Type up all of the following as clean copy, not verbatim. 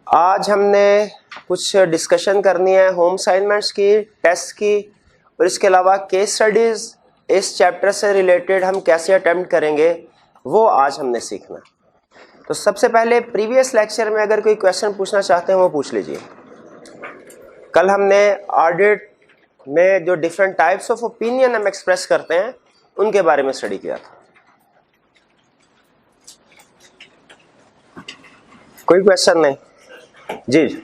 आज हमने कुछ डिस्कशन करनी है होम असाइनमेंट्स की, टेस्ट की, और इसके अलावा केस स्टडीज़ इस चैप्टर से रिलेटेड हम कैसे अटेम्प्ट करेंगे वो आज हमने सीखना। तो सबसे पहले प्रीवियस लेक्चर में अगर कोई क्वेश्चन पूछना चाहते हैं वो पूछ लीजिए। कल हमने ऑडिट में जो डिफरेंट टाइप्स ऑफ ओपिनियन हम एक्सप्रेस करते हैं उनके बारे में स्टडी किया था। कोई क्वेश्चन नहीं? जी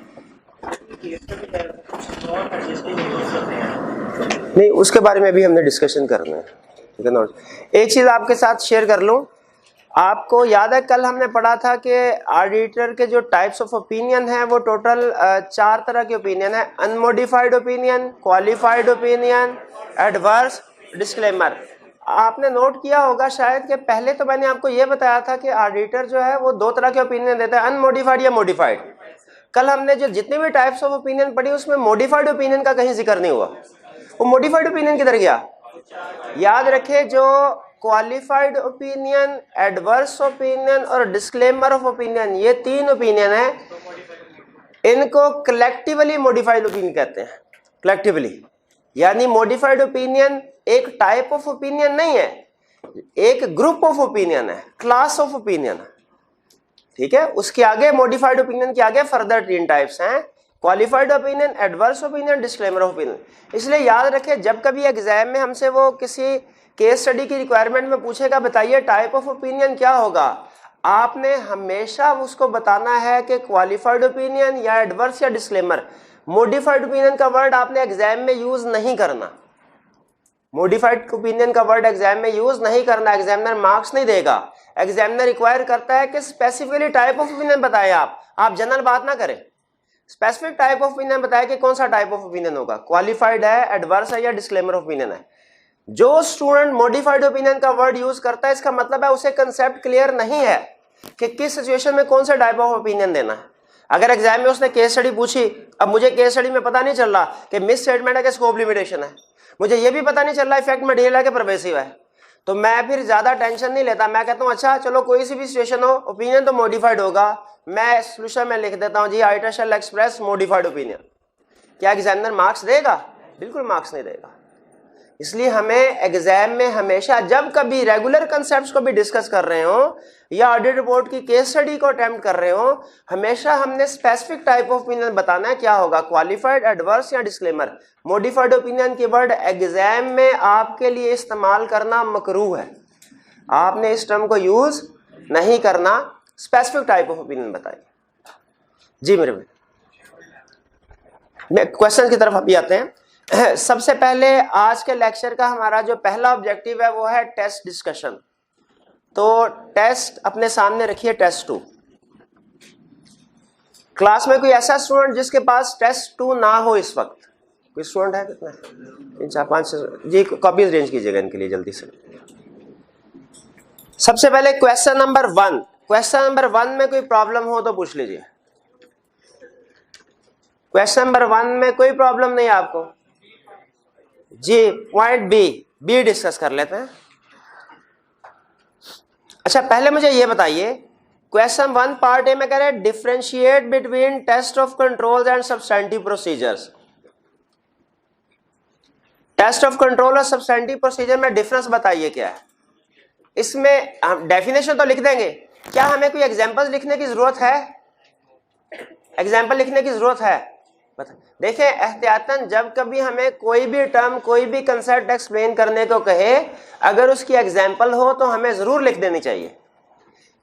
नहीं, उसके बारे में भी हमने डिस्कशन करना है, ठीक है। नोट एक चीज़ आपके साथ शेयर कर लूँ। आपको याद है कल हमने पढ़ा था कि ऑडिटर के जो टाइप्स ऑफ ओपिनियन है वो टोटल 4 तरह के ओपिनियन है। Unmodified opinion, qualified opinion, adverse, disclaimer. आपने नोट किया होगा शायद कि पहले तो मैंने आपको ये बताया था कि ऑडिटर जो है वो 2 तरह के ओपिनियन देता है, अनमोडिफाइड या मोडिफाइड। कल हमने जो जितनी भी टाइप्स ऑफ ओपिनियन पढ़ी उसमें मोडिफाइड ओपिनियन का कहीं जिक्र नहीं हुआ। वो मोडिफाइड ओपिनियन किधर गया? याद रखे, जो क्वालिफाइड ओपिनियन, एडवर्स ओपिनियन और डिस्क्लेमर ऑफ ओपिनियन, ये 3 ओपिनियन है, इनको कलेक्टिवली मॉडिफाइड ओपिनियन कहते हैं। कलेक्टिवली यानी मॉडिफाइड ओपिनियन एक टाइप ऑफ ओपिनियन नहीं है, एक ग्रुप ऑफ ओपिनियन है, क्लास ऑफ ओपिनियन है, ठीक है। उसके आगे मॉडिफाइड ओपिनियन के आगे फर्दर 3 टाइप्स हैं, qualified opinion, adverse opinion, disclaimer opinion. इसलिए याद रखें जब कभी एग्जाम में हमसे वो किसी केस स्टडी की रिक्वायरमेंट में पूछेगा बताइए टाइप ऑफ ओपिनियन क्या होगा, आपने हमेशा उसको बताना है कि क्वालिफाइड ओपिनियन या एडवर्स या डिस्क्लेमर। मॉडिफाइड ओपिनियन का वर्ड आपने एग्जाम में यूज नहीं करना। मॉडिफाइड ओपिनियन का वर्ड एग्जाम में यूज नहीं करना, एग्जामिनर मार्क्स नहीं देगा। एग्जामिनर रिक्वायर करता है कि स्पेसिफिकली टाइप ऑफ ओपिनियन बताएं। आप जनरल बात ना करें, स्पेसिफिक टाइप ऑफ ओपिनियन बताएं कि कौन सा टाइप ऑफ ओपिनियन होगा, क्वालिफाइड है, एडवर्स है या डिस्क्लेमर ओपिनियन है। जो स्टूडेंट मॉडिफाइड ओपिनियन का वर्ड यूज करता है इसका मतलब है उसे कंसेप्ट क्लियर नहीं है कि किस सिचुएशन में कौन सा टाइप ऑफ ओपिनियन देना है। अगर एग्जाम में उसने केस स्टडी पूछी, अब मुझे केस स्टडी में पता नहीं चल रहा कि मिस स्टेटमेंट है कि स्कोप लिमिटेशन है, मुझे ये भी पता नहीं चल रहा इफेक्ट मटेरियल है कि परवेसिव है, तो मैं फिर ज्यादा टेंशन नहीं लेता। मैं कहता हूँ अच्छा चलो कोई सी भी सिचुएशन हो, ओपिनियन तो मॉडिफाइड होगा, मैं सोल्यूशन में लिख देता हूँ जी auditor shall express modified opinion. क्या एग्जामिनर मार्क्स देगा? बिल्कुल मार्क्स नहीं देगा। इसलिए हमें एग्जाम में हमेशा जब कभी रेगुलर कंसेप्ट्स को भी डिस्कस कर रहे हो या ऑडिट रिपोर्ट की केस स्टडी को अटेम्प्ट कर रहे हो, हमेशा हमने स्पेसिफिक टाइप ऑफ ओपिनियन बताना है क्या होगा, क्वालिफाइड, एडवर्स या डिस्क्लेमर। मॉडिफाइड ओपिनियन की वर्ड एग्जाम में आपके लिए इस्तेमाल करना मकरूह है, आपने इस टर्म को यूज नहीं करना। स्पेसिफिक टाइप ऑफ ओपिनियन बताइए। जी मेरे क्वेश्चन की तरफ अभी आते हैं। सबसे पहले आज के लेक्चर का हमारा जो पहला ऑब्जेक्टिव है वो है टेस्ट डिस्कशन। तो टेस्ट अपने सामने रखिए, टेस्ट 2। क्लास में कोई ऐसा स्टूडेंट जिसके पास टेस्ट 2 ना हो इस वक्त? कोई स्टूडेंट है? कितना? 3 4 5 जी, कॉपीज अरेंज कीजिएगा इनके लिए जल्दी से। सबसे पहले क्वेश्चन नंबर 1। क्वेश्चन नंबर 1 में कोई प्रॉब्लम हो तो पूछ लीजिए। क्वेश्चन नंबर 1 में कोई प्रॉब्लम नहीं है आपको? जी, पॉइंट बी डिस्कस कर लेते हैं। अच्छा पहले मुझे ये बताइए, क्वेश्चन 1 पार्ट ए में कह रहे हैं differentiate between test of controls and substantive procedures. Test of control और सब्सटेंटिव प्रोसीजर में डिफरेंस बताइए क्या है। इसमें हम डेफिनेशन तो लिख देंगे, क्या हमें कोई एग्जांपल्स लिखने की जरूरत है? एग्जांपल लिखने की जरूरत है? देखें एहतियातन जब कभी हमें कोई भी टर्म, कोई भी कंसेप्ट एक्सप्लेन करने को कहे, अगर उसकी एग्जांपल हो तो हमें जरूर लिख देनी चाहिए।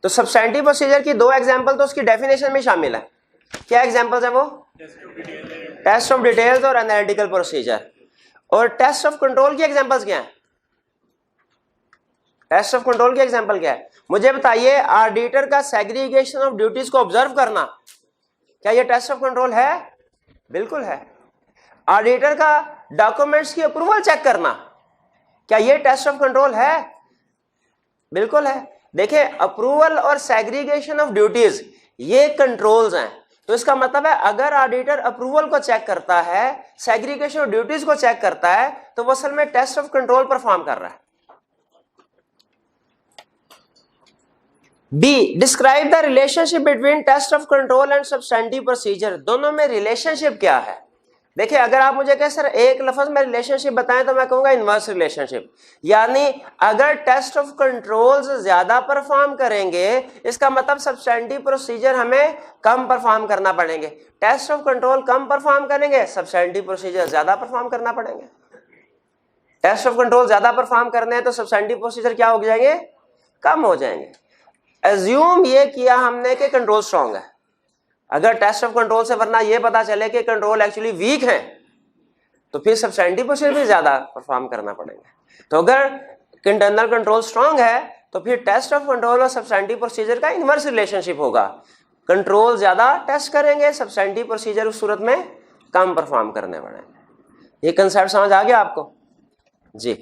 तो सब्सटेंटिव प्रोसीजर की 2 एग्जांपल तो उसकी डेफिनेशन में शामिल है। क्या एग्जांपल्स है वो? टेस्ट ऑफ डिटेल्स और एनालिटिकल प्रोसीजर। और टेस्ट ऑफ कंट्रोल की एग्जांपल्स क्या है? टेस्ट ऑफ कंट्रोल की एग्जांपल क्या है मुझे बताइए। ऑडिटर का सेग्रीगेशन ऑफ ड्यूटीज को ऑब्जर्व करना, क्या ये टेस्ट ऑफ कंट्रोल है? बिल्कुल है। ऑडिटर का डॉक्यूमेंट्स की अप्रूवल चेक करना, क्या ये टेस्ट ऑफ कंट्रोल है? बिल्कुल है। देखिए अप्रूवल और सेग्रीगेशन ऑफ ड्यूटीज ये कंट्रोल्स हैं, तो इसका मतलब है अगर ऑडिटर अप्रूवल को चेक करता है, सेग्रीगेशन ऑफ ड्यूटीज को चेक करता है, तो वो असल में टेस्ट ऑफ कंट्रोल परफॉर्म कर रहा है। B, describe the relationship between test of control and substantive procedure. दोनों में रिलेशनशिप क्या है? देखिए, अगर आप मुझे कहें सर एक लफ्ज में रिलेशनशिप बताएं तो मैं कहूंगा इनवर्स रिलेशनशिप, यानी अगर टेस्ट ऑफ कंट्रोल्स ज्यादा परफॉर्म करेंगे इसका मतलब सब्सटेंटिव प्रोसीजर हमें कम परफॉर्म करना पड़ेंगे। टेस्ट ऑफ कंट्रोल कम परफॉर्म करेंगे, सब्सटेंटिव प्रोसीजर ज्यादा परफॉर्म करना पड़ेंगे। टेस्ट ऑफ कंट्रोल ज्यादा परफॉर्म करने हैं तो सब्सटेंटिव प्रोसीजर क्या हो जाएंगे? कम हो जाएंगे। एज्यूम ये किया हमने कि कंट्रोल स्ट्रांग है, अगर टेस्ट ऑफ कंट्रोल से वरना ये पता चले कि कंट्रोल एक्चुअली वीक है तो फिर सब्सटेंटिव प्रोसीजर भी ज्यादा परफॉर्म करना पड़ेगा। तो अगर इंटरनल कंट्रोल स्ट्रांग है तो फिर टेस्ट ऑफ कंट्रोल और सब्सटेंटिव प्रोसीजर का इनवर्स रिलेशनशिप होगा, कंट्रोल ज्यादा टेस्ट करेंगे, सब्सटेंटिव प्रोसीजर उस सूरत में कम परफॉर्म करने पड़ेंगे। ये कंसेप्ट समझ आ गया आपको जी?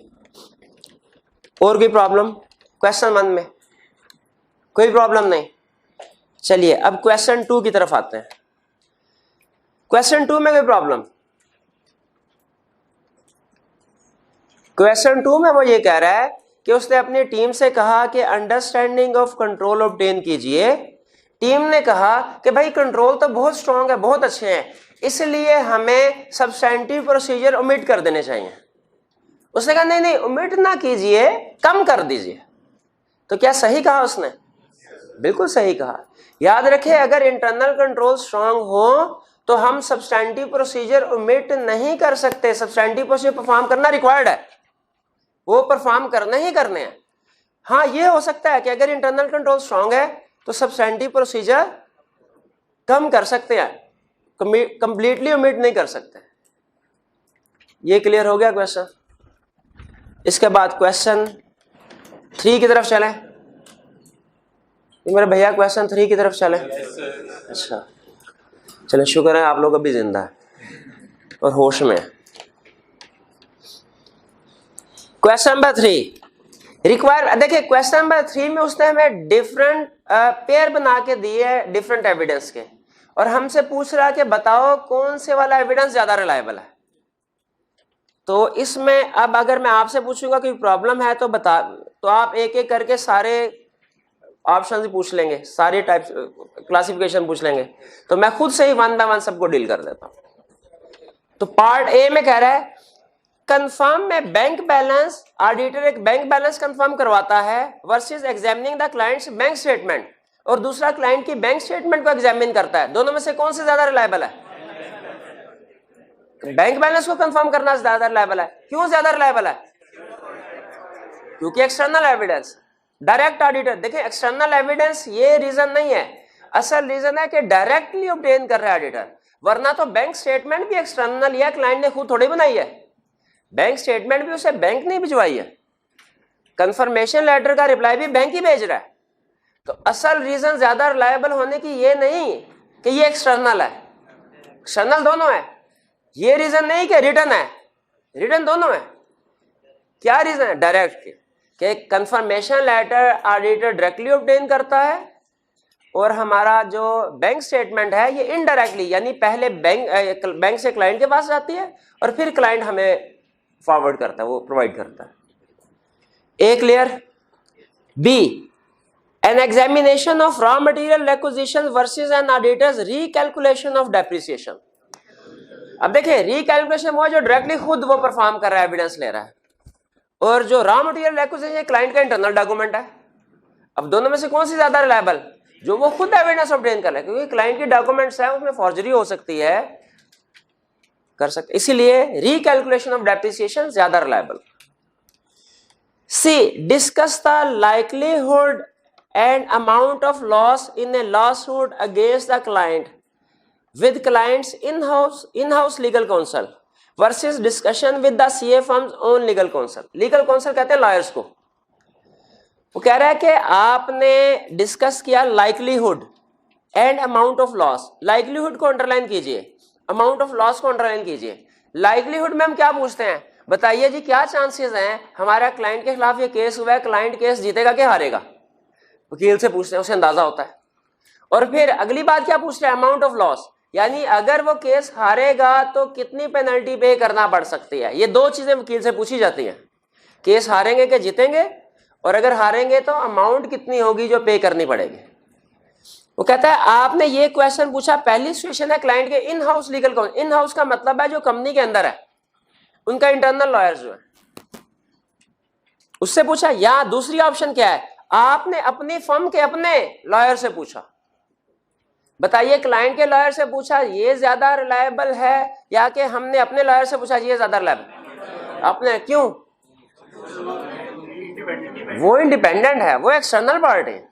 और कोई प्रॉब्लम क्वेश्चन 1 में? कोई प्रॉब्लम नहीं। चलिए अब क्वेश्चन 2 की तरफ आते हैं। क्वेश्चन 2 में कोई प्रॉब्लम? क्वेश्चन 2 में वो ये कह रहा है कि उसने अपनी टीम से कहा कि अंडरस्टैंडिंग ऑफ कंट्रोल ऑब्टेन कीजिए। टीम ने कहा कि भाई कंट्रोल तो बहुत स्ट्रांग है, बहुत अच्छे हैं, इसलिए हमें सब्सटेंटिव प्रोसीजर ओमिट कर देने चाहिए। उसने कहा नहीं नहीं ओमिट ना कीजिए, कम कर दीजिए। तो क्या सही कहा उसने? बिल्कुल सही कहा। याद रखें, अगर इंटरनल कंट्रोल स्ट्रांग हो तो हम सब्सटेंटिव प्रोसीजर ओमिट नहीं कर सकते। सब्सटेंटिव प्रोसीजर परफॉर्म करना रिक्वायर्ड है, वो परफॉर्म करने ही करने हैं। हाँ, ये हो सकता है कि अगर इंटरनल कंट्रोल स्ट्रांग है तो सब्सटेंटिव प्रोसीजर कम कर सकते हैं, कंप्लीटली ओमिट नहीं कर सकते। ये क्लियर हो गया क्वेश्चन? इसके बाद क्वेश्चन 3 की तरफ चलें। मेरे भैया क्वेश्चन 3 की तरफ चलें। अच्छा चलें, शुक्र है आप लोग अभी जिंदा है और होश में। क्वेश्चन नंबर 3 रिक्वायर, देखिए क्वेश्चन नंबर 3 में उसने हमें डिफरेंट पेयर बना के दिए है डिफरेंट एविडेंस के, और हमसे पूछ रहा है कि बताओ कौन से वाला एविडेंस ज्यादा रिलायबल है। तो इसमें अब अगर मैं आपसे पूछूंगा कोई प्रॉब्लम है तो बता, तो आप एक एक करके सारे ऑप्शन पूछ लेंगे, सारे टाइप्स क्लासिफिकेशन पूछ लेंगे, तो मैं खुद से ही 1 बाय 1 सबको डील कर देता हूं। तो पार्ट ए में कह रहा है कंफर्म में बैंक बैलेंस, ऑडिटर एक बैंक बैलेंस कंफर्म करवाता है versus examining the clients bank statement, और दूसरा क्लाइंट की बैंक स्टेटमेंट को एग्जामिन करता है। दोनों में से कौन से ज्यादा रिलायबल है? बैंक बैलेंस को कंफर्म करना ज्यादा रिलायबल है। क्यों ज्यादा रिलायबल है? क्योंकि एक्सटर्नल एविडेंस। डायरेक्ट ऑडिटर, देखिए एक्सटर्नल एविडेंस ये रीजन नहीं है, असल रीजन है कि डायरेक्टली ऑब्टेन कर रहा है ऑडिटर, वरना तो बैंक स्टेटमेंट भी एक्सटर्नल या क्लाइंट ने खुद थोड़ी बनाई है, बैंक स्टेटमेंट भी उसे बैंक ने भिजवाई है, कंफर्मेशन लेटर का रिप्लाई भी बैंक ही भेज रहा है। तो असल रीजन ज्यादा रिलायबल होने की ये नहीं कि ये एक्सटर्नल है, एक्सटर्नल दोनों है, ये रीजन नहीं कि रिटर्न है, रिटर्न दोनों है। क्या रीजन है? डायरेक्ट कि confirmation letter auditor directly obtain करता है और हमारा जो बैंक स्टेटमेंट है ये इनडायरेक्टली, यानी पहले बैंक से क्लाइंट के पास जाती है और फिर क्लाइंट हमें फॉरवर्ड करता है, वो प्रोवाइड करता है। A clear? B an examination of raw material requisition versus an auditor's recalculation of depreciation. अब देखिए रिकैलकुलेशन वो जो डायरेक्टली खुद वो परफॉर्म कर रहा है, एविडेंस ले रहा है, और जो रॉ मटेरियल एक्विजिशन क्लाइंट का इंटरनल डॉक्यूमेंट है। अब दोनों में से कौन सी ज्यादा रिलायबल? जो वो खुद एविडेंस ऑब्टेन कर रहा है, क्योंकि क्लाइंट की डॉक्यूमेंट्स है उसमें फॉर्जरी हो सकती है, कर सकते, इसीलिए रिकैलकुलेशन ऑफ डेप्रिसिएशन ज्यादा reliable. C discuss the likelihood and amount of loss in a lawsuit against the client with client's in house legal counsel versus discussion with the CA firm's own legal counsel. Legal counsel कहते हैं lawyers को। वो कह रहा है कि आपने discuss किया likelihood and amount of loss. Likelihood को अंडरलाइन कीजिए, अमाउंट ऑफ लॉस को अंडरलाइन कीजिए। लाइक्लीहुड में हम क्या पूछते हैं? बताइए जी क्या चांसेस हैं हमारा क्लाइंट के खिलाफ ये केस हुआ है, क्लाइंट केस जीतेगा कि हारेगा? वकील से पूछते हैं, उसे अंदाजा होता है। और फिर अगली बात क्या पूछ रहे हैं? अमाउंट ऑफ लॉस, यानी अगर वो केस हारेगा तो कितनी पेनल्टी पे करना पड़ सकती है। ये दो चीजें वकील से पूछी जाती हैं, केस हारेंगे कि जीतेंगे, और अगर हारेंगे तो अमाउंट कितनी होगी जो पे करनी पड़ेगी। वो कहता है आपने ये क्वेश्चन पूछा, पहली सिचुएशन है क्लाइंट के इन house legal council, in house का मतलब है जो कंपनी के अंदर है, उनका इंटरनल लॉयर्स जो है उससे पूछा, या दूसरी ऑप्शन क्या है, आपने अपनी फर्म के अपने लॉयर से पूछा। बताइए क्लाइंट के लॉयर से पूछा ये ज्यादा रिलायबल है या कि हमने अपने लॉयर से पूछा ये ज्यादा रिलायबल? अपने, क्यों? वो इंडिपेंडेंट है, वो एक्सटर्नल पार्टी है।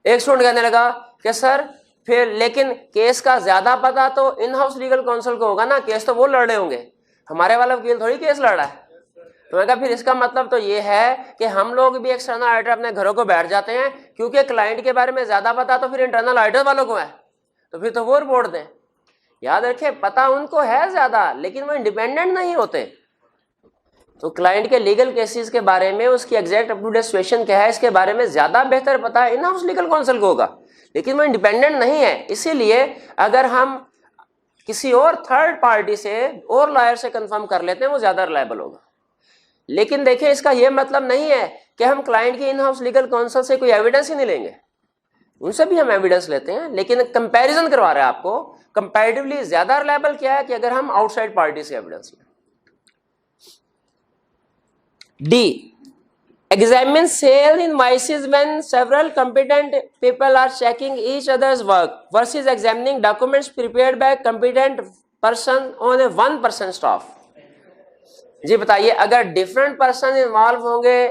एक स्टूडेंट कहने लगा कि सर फिर लेकिन केस का ज्यादा पता तो इन हाउस लीगल काउंसिल को होगा ना, केस तो वो लड़ रहे होंगे, हमारे वाला वकील थोड़ी केस लड़ रहा है। तो मैं कहा फिर इसका मतलब तो ये है कि हम लोग भी एक्सटर्नल ऑडिटर अपने घरों को बैठ जाते हैं, क्योंकि क्लाइंट के बारे में ज्यादा पता तो फिर इंटरनल ऑडिटर वालों को है, तो फिर तो वो रिपोर्ट दें। याद रखें पता उनको है ज्यादा लेकिन वो इंडिपेंडेंट नहीं होते। तो क्लाइंट के लीगल केसेस के बारे में उसकी exact up to date situation क्या है इसके बारे में ज्यादा बेहतर पता इन हाउस लीगल काउंसिल को होगा, लेकिन वो इंडिपेंडेंट नहीं है। इसीलिए अगर हम किसी और थर्ड पार्टी से और लॉयर से कंफर्म कर लेते हैं वो ज्यादा रिलायबल होगा। लेकिन देखिए इसका यह मतलब नहीं है कि हम क्लाइंट की इन हाउस लीगल काउंसिल से कोई एविडेंस ही नहीं लेंगे, उनसे भी हम एविडेंस लेते हैं, लेकिन कंपैरिजन करवा रहे हैं आपको कंपैरेटिवली ज्यादा रिलायबल क्या है कि अगर हम आउटसाइड पार्टी से एविडेंस लें। D, examine sale invoices when several competent people are checking each other's work versus examining documents prepared by competent person on a one person staff। जी बताइए अगर डिफरेंट पर्सन इन्वॉल्व होंगे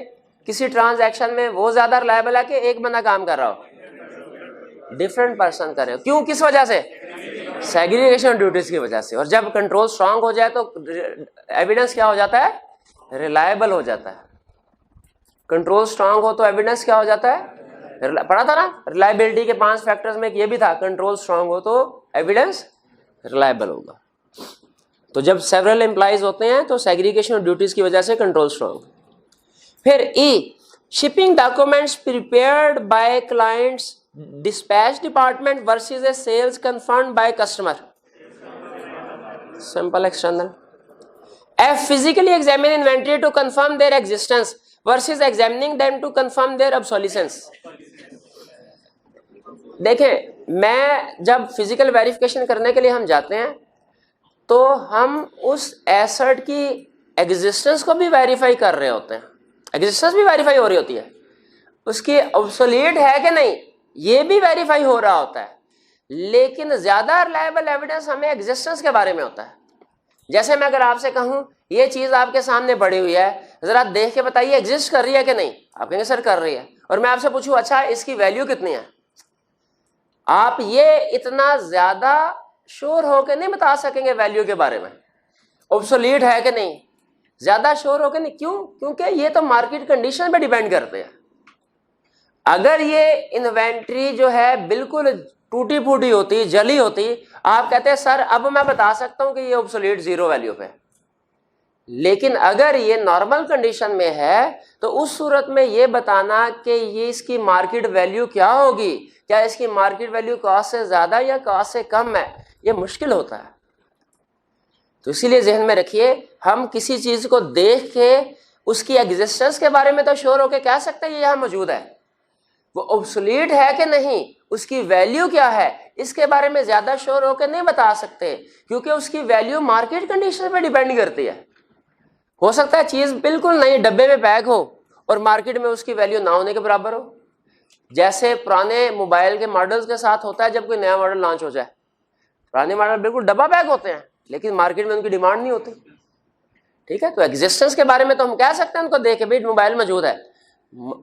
किसी transaction में वो ज्यादा reliable है कि एक बंदा काम कर रहा हो? डिफरेंट पर्सन कर रहे हो, क्यों, किस वजह से? सेग्रीगेशन ड्यूटीज की वजह से। और जब कंट्रोल स्ट्रांग हो जाए तो एविडेंस क्या हो जाता है? रिलायबल हो जाता है। कंट्रोल स्ट्रांग हो तो एविडेंस क्या हो जाता है? पढ़ा था ना रिलायबिलिटी के 5 फैक्टर्स में ये भी था, कंट्रोल स्ट्रांग हो तो एविडेंस रिलायबल होगा। तो जब सेवरल एम्प्लॉइज होते हैं तो सेग्रीगेशन ड्यूटीज की वजह से कंट्रोल स्ट्रांग। फिर E, shipping documents prepared by clients dispatch department versus a sales confirmed by customer, simple external. F, physically examine inventory to confirm their existence versus examining them to confirm their obsolescence। देखें मैं जब physical verification करने के लिए हम जाते हैं तो हम उस एसेट की एग्जिस्टेंस को भी वेरीफाई कर रहे होते हैं, एग्जिस्टेंस भी वेरीफाई हो रही होती है, उसकी ऑब्सोलीट है कि नहीं ये भी वेरीफाई हो रहा होता है, लेकिन ज्यादा रिलायबल एविडेंस हमें एग्जिस्टेंस के बारे में होता है। जैसे मैं अगर आपसे कहूं ये चीज आपके सामने पड़ी हुई है, जरा देख के बताइए एग्जिस्ट कर रही है कि नहीं, आप कहेंगे सर कर रही है। और मैं आपसे पूछूं अच्छा इसकी वैल्यू कितनी है, आप ये इतना ज्यादा श्योर होकर नहीं बता सकेंगे वैल्यू के बारे में, ऑब्सोलीट है कि नहीं, ज्यादा श्योर होकर नहीं। क्यों? क्योंकि ये तो मार्केट कंडीशन पे डिपेंड करते हैं। अगर ये इन्वेंट्री जो है बिल्कुल टूटी फूटी होती, जली होती, आप कहते हैं सर अब मैं बता सकता हूं कि ये ऑब्सोलीट 0 वैल्यू पे। लेकिन अगर ये नॉर्मल कंडीशन में है तो उस सूरत में ये बताना कि ये इसकी मार्केट वैल्यू क्या होगी, क्या इसकी मार्केट वैल्यू कॉस्ट से ज्यादा या कॉस्ट से कम है, ये मुश्किल होता है। तो इसीलिए जहन में रखिए हम किसी चीज को देख के उसकी एग्जिस्टेंस के बारे में तो श्योर होके कह सकते हैं ये यहां मौजूद है, वो ऑब्सोलीट है कि नहीं, उसकी वैल्यू क्या है, इसके बारे में ज्यादा श्योर होकर नहीं बता सकते, क्योंकि उसकी वैल्यू मार्केट कंडीशन पे डिपेंड करती है। हो सकता है चीज बिल्कुल नई डब्बे में पैक हो और मार्केट में उसकी वैल्यू ना होने के बराबर हो, जैसे पुराने मोबाइल के मॉडल्स के साथ होता है। जब कोई नया मॉडल लॉन्च हो जाए, पुराने मॉडल बिल्कुल डब्बा पैक होते हैं लेकिन मार्केट में उनकी डिमांड नहीं होती, ठीक है। तो एग्जिस्टेंस के बारे में तो हम कह सकते हैं उनको देख के भाई मोबाइल मौजूद है,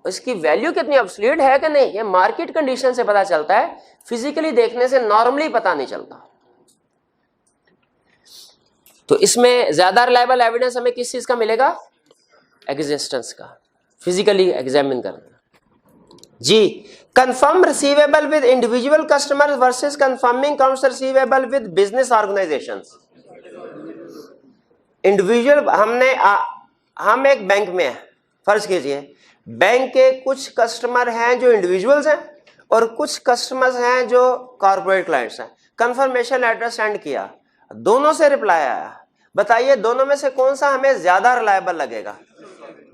इसकी वैल्यू कितनी ऑब्सोलीट है कि नहीं, ये मार्केट कंडीशन से पता चलता है, फिजिकली देखने से नॉर्मली पता नहीं चलता। तो इसमें ज्यादा रिलायबल एविडेंस हमें किस चीज का मिलेगा? एग्जिस्टेंस का, फिजिकली एग्जामिन करना। G, confirm receivable with individual customers versus confirming accounts receivable with business organizations. Individual हम एक बैंक में है, फर्ज कीजिए बैंक के कुछ कस्टमर हैं जो इंडिविजुअल्स हैं और कुछ कस्टमर्स हैं जो कॉर्पोरेट क्लाइंट्स हैं। कंफर्मेशन लेटर सेंड किया, दोनों से रिप्लाई आया, बताइए दोनों में से कौन सा हमें ज्यादा रिलायबल लगेगा?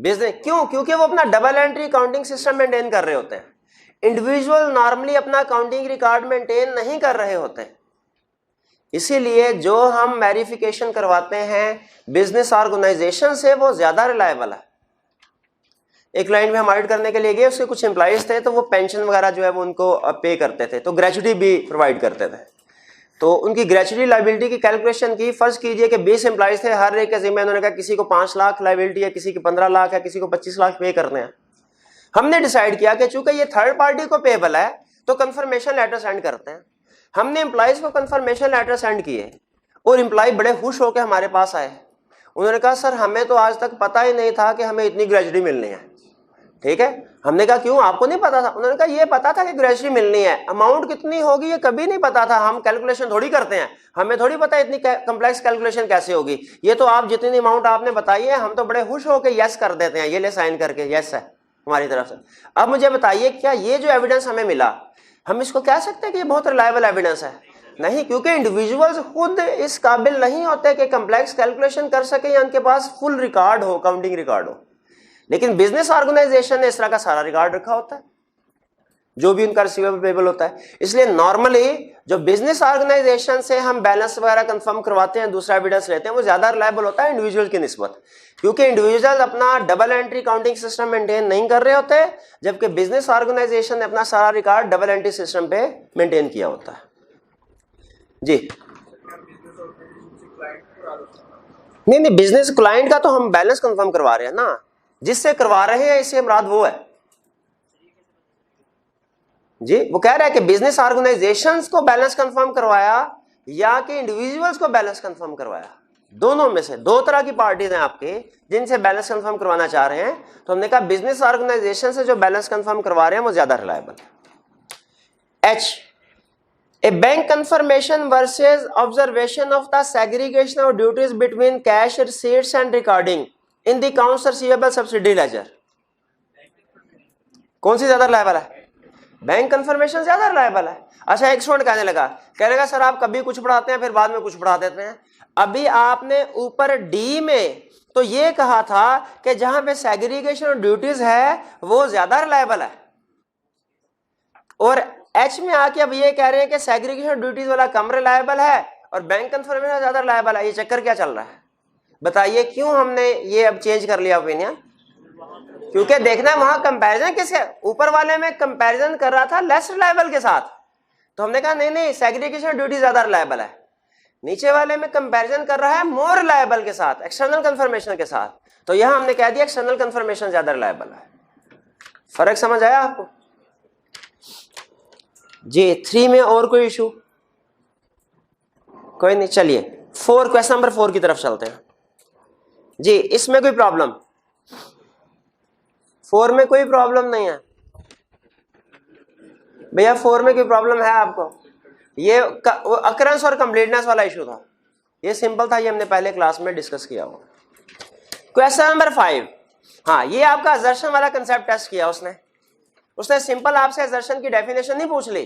बिजनेस क्यों? क्योंकि वो अपना double entry accounting system maintain कर रहे होते हैं। इंडिविजुअल नॉर्मली अपना अकाउंटिंग रिकॉर्ड मेंटेन नहीं कर रहे होते, इसीलिए जो हम वेरिफिकेशन करवाते हैं बिजनेस ऑर्गेनाइजेशन से वो ज्यादा रिलायबल है। एक क्लाइंट में हम ऑडिट करने के लिए गए, उसके कुछ एम्प्लॉइज थे तो वो पेंशन वगैरह जो है वो उनको पे करते थे, तो ग्रेचुटी भी प्रोवाइड करते थे। तो उनकी ग्रेचुटी लाइबिलिटी की कैलकुलेशन की, फर्ज कीजिए कि 20 एम्प्लॉइज थे, हर एक के जिम्मे उन्होंने कहा किसी को 5 लाख लाइबिलिटी है, किसी की 15 लाख है, किसी को 25 लाख पे करने हैं। हमने डिसाइड किया कि चूंकि ये थर्ड पार्टी को पेबल है तो कंफर्मेशन लेटर सेंड करते हैं। हमने एम्प्लॉइज को कंफर्मेशन लेटर सेंड किए और एम्प्लॉय बड़े खुश होकर हमारे पास आए। उन्होंने कहा सर हमें तो आज तक पता ही नहीं था कि हमें इतनी ग्रेचुटी मिलनी है। ठीक है, हमने कहा क्यों, आपको नहीं पता था? उन्होंने कहा ये पता था कि ग्रेचुटी मिलनी है, अमाउंट कितनी होगी ये कभी नहीं पता था, हम कैलकुलेशन थोड़ी करते हैं, हमें थोड़ी पता इतनी कम्प्लेक्स कैलकुलेशन कैसे होगी, ये तो आप जितनी अमाउंट आपने बताई है हम तो बड़े खुश होकर यस कर देते हैं, ये ले साइन करके यस है हमारी तरफ से। अब मुझे बताइए क्या ये जो एविडेंस हमें मिला हम इसको कह सकते हैं कि ये बहुत रिलायबल एविडेंस है? नहीं, क्योंकि इंडिविजुअल्स खुद इस काबिल नहीं होते कि कम्प्लेक्स कैलकुलेशन कर सके या उनके पास फुल रिकॉर्ड हो, काउंटिंग रिकॉर्ड हो। लेकिन बिजनेस ऑर्गेनाइजेशन ने इस तरह का सारा रिकॉर्ड रखा होता है जो भी उनका रिसीवेबल पेबल होता है। इसलिए नॉर्मली जो बिजनेस ऑर्गेनाइजेशन से हम बैलेंस वगैरह कंफर्म करवाते हैं, दूसरा एविडेंस लेते हैं, वो ज्यादा रिलायबल होता है इंडिविजुअल की निस्बत, क्योंकि इंडिविजुअल अपना double entry counting system maintain नहीं कर रहे होते, जबकि बिजनेस ऑर्गेनाइजेशन ने अपना सारा रिकॉर्ड डबल एंट्री सिस्टम पे मेंटेन किया होता है। जी नहीं, बिजनेस क्लाइंट का तो हम बैलेंस कंफर्म करवा रहे हैं ना, जिससे करवा रहे हैं इससे मुराद वो है जी। वो कह रहा है कि बिजनेस ऑर्गेनाइजेशंस को बैलेंस कंफर्म करवाया या कि इंडिविजुअल्स को बैलेंस कंफर्म करवाया, दोनों में से दो तरह की पार्टीज हैं आपके जिनसे बैलेंस कंफर्म करवाना चाह रहे हैं। तो हमने कहा बिजनेस ऑर्गेनाइजेशन से जो बैलेंस कंफर्म करवा रहे हैं वो ज्यादा रिलायबल है। H, a bank confirmation versus observation of the segregation of duties between cash receipts and recording in the accounts receivable subsidiary ledger, कौन सी ज्यादा रिलायबल है? बैंक कंफर्मेशन ज्यादा रिलायबल है। अच्छा, एक स्टूडेंट कहने लगा सर आप कभी कुछ पढ़ाते हैं फिर बाद में कुछ पढ़ा देते हैं। अभी आपने ऊपर डी में तो ये कहा था कि जहां पे सेग्रीगेशन ऑफ ड्यूटीज है वो ज्यादा रिलायबल है, और एच में आके अब ये कह रहे हैं कि सेग्रीगेशन ऑफ ड्यूटीज वाला कम रिलायबल है और बैंक कंफर्मेशन ज्यादा रिलायबल है। ये चक्कर क्या चल रहा है बताइए? क्यों हमने ये अब चेंज कर लिया ओपिनियन? क्योंकि देखना वहां कंपैरिजन किसके, ऊपर वाले में कंपैरिजन कर रहा था लेस रिलायबल के साथ, तो हमने कहा नहीं सेग्रीगेशन ड्यूटी ज्यादा रिलायबल है। नीचे वाले में कंपैरिजन कर रहा है मोर रिलायबल के साथ, एक्सटर्नल कंफर्मेशन के साथ, तो यहां हमने कह दिया एक्सटर्नल कंफर्मेशन ज्यादा रिलायबल है। फर्क समझ आया आपको जी? 3 में और कोई इशू? कोई नहीं, चलिए 4, क्वेश्चन नंबर 4 की तरफ चलते हैं जी। इसमें कोई प्रॉब्लम? 4 में कोई प्रॉब्लम नहीं है भैया? 4 में कोई प्रॉब्लम है आपको? ये अकरेंस और कंप्लीटनेस वाला इशू था, ये सिंपल था, ये हमने पहले क्लास में डिस्कस किया हुआ। क्वेश्चन नंबर 5, हाँ ये आपका असर्शन वाला कंसेप्ट टेस्ट किया उसने सिंपल आपसे असर्शन की डेफिनेशन नहीं पूछ ली,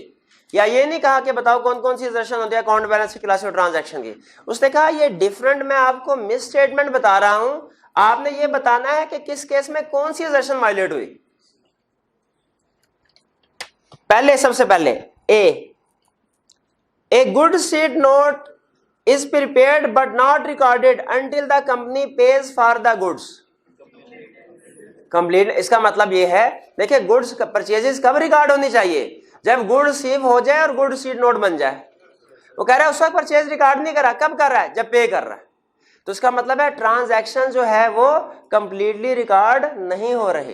या ये नहीं कहा कि बताओ कौन कौन सी असर्शन होती है अकाउंट बैलेंस की, क्लास ट्रांजैक्शन की। उसने कहा ये डिफरेंट, मैं आपको मिस स्टेटमेंट बता रहा हूं, आपने ये बताना है कि किस केस में कौन सी असर्शन वायलेट हुई। पहले सबसे पहले a good seed note is prepared but not recorded until the company page for the goods. Complete, इसका मतलब ये है, देखिए गुड्स परचेजेस कब रिकॉर्ड होनी चाहिए? जब गुड रिसीव हो जाए और गुड सीड नोट बन जाए। वो कह रहा है उस वक्त परचेज रिकॉर्ड नहीं कर रहा, कब कर रहा है? जब पे कर रहा है। तो इसका मतलब है ट्रांजैक्शन जो है वो कंप्लीटली रिकॉर्ड नहीं हो रहे।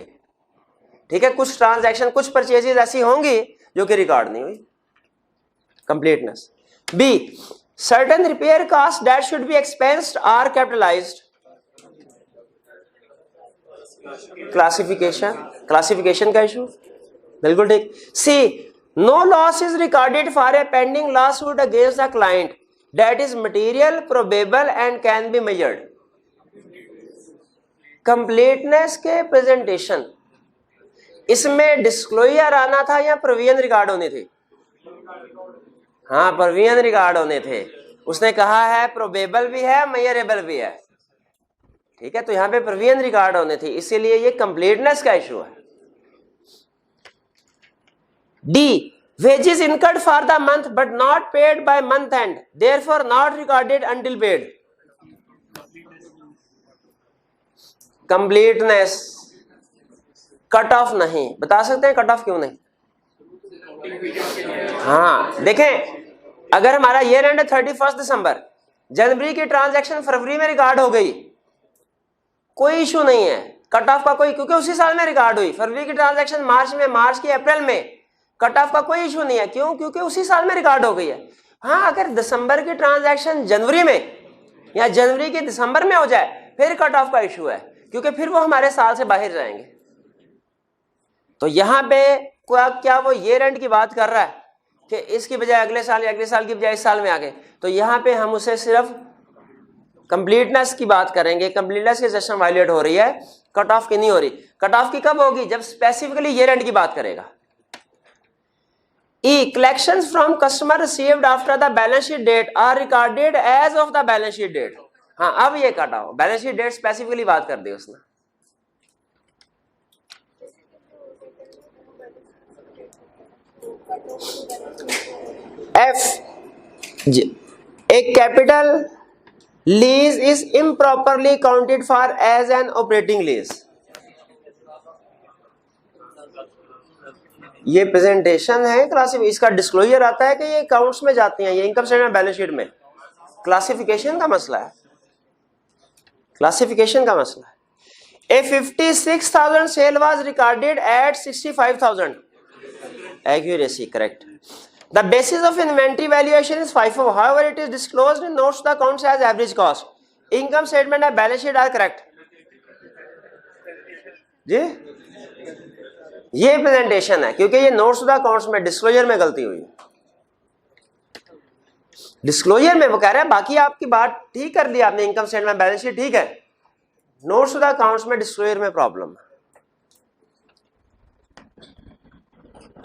ठीक है, कुछ ट्रांजैक्शन, कुछ परचेजेस ऐसी होंगी जो कि रिकॉर्ड नहीं हुई। Completeness. B, certain repair cost that should be expensed or capitalized. Classification का इशू, बिल्कुल ठीक। C, no loss is recorded for a pending lawsuit against the client that is material, probable and can be measured. Completeness के presentation, इसमें disclosure आना था या provision record होने थे? हाँ, प्रोविजन रिकॉर्ड होने थे। उसने कहा है प्रोबेबल भी है, मेजरेबल भी है। ठीक है, तो यहाँ पे प्रीवियस रिकॉर्ड होने थे, इसीलिए ये कंप्लीटनेस का इशू है। D, wages incurred for the month but not paid by month end, therefore not recorded until paid. Completeness, cut off नहीं, बता सकते हैं कट ऑफ क्यों नहीं? हाँ देखें, अगर हमारा ईयर एंड 31 दिसंबर, जनवरी की ट्रांजैक्शन फरवरी में रिकॉर्ड हो गई, कोई इशू नहीं है कट ऑफ का कोई, क्योंकि उसी साल में रिकॉर्ड हुई। फरवरी की ट्रांजैक्शन मार्च में, मार्च की अप्रैल में, कट ऑफ का कोई इशू नहीं है। क्यों? क्योंकि उसी साल में रिकॉर्ड हो गई है। हाँ, अगर दिसंबर की ट्रांजैक्शन जनवरी में या जनवरी के दिसंबर में हो जाए फिर कट ऑफ का इशू है, क्योंकि फिर वो हमारे साल से बाहर जाएंगे। तो यहाँ पे क्या वो ईयर एंड की बात कर रहा है कि इसकी बजाय अगले साल या अगले साल की बजाय इस साल में आ गए, तो यहाँ पे हम उसे सिर्फ कंप्लीटनेस की बात करेंगे। कंप्लीटनेस की सेशन वायलेट हो रही है, कट ऑफ की नहीं हो रही। कट ऑफ की कब होगी? जब स्पेसिफिकली ईयर एंड की बात करेगा। E, collections from customer received after the balance sheet date are recorded as of the balance sheet date. हाँ, अब ये कटा हो, बैलेंस शीट डेट स्पेसिफिकली बात कर दी उसने। F, a capital lease is improperly counted for as an operating lease. ये presentation है, क्लासिफिकेशन, इसका डिस्क्लोजर आता है कि ये अकाउंट्स में जाती हैं, ये इनकम स्टेटमेंट बैलेंस शीट में। क्लासिफिकेशन का मसला है, क्लासिफिकेशन का मसला है। A 56,000 sale was recorded at 65,000, accuracy correct. The basis of inventory valuation is FIFO, however it is disclosed in notes to the accounts as average cost. Income statement and balance sheet are correct जी। ये presentation है, क्योंकि ये notes to the accounts में disclosure में गलती हुई। Disclosure में वो कह रहा है, बाकी आपकी बात ठीक कर दी आपने, इनकम स्टेटमेंट बैलेंस शीट ठीक है, नोट्स टू द अकाउंट्स में डिस्क्लोजर में प्रॉब्लम है।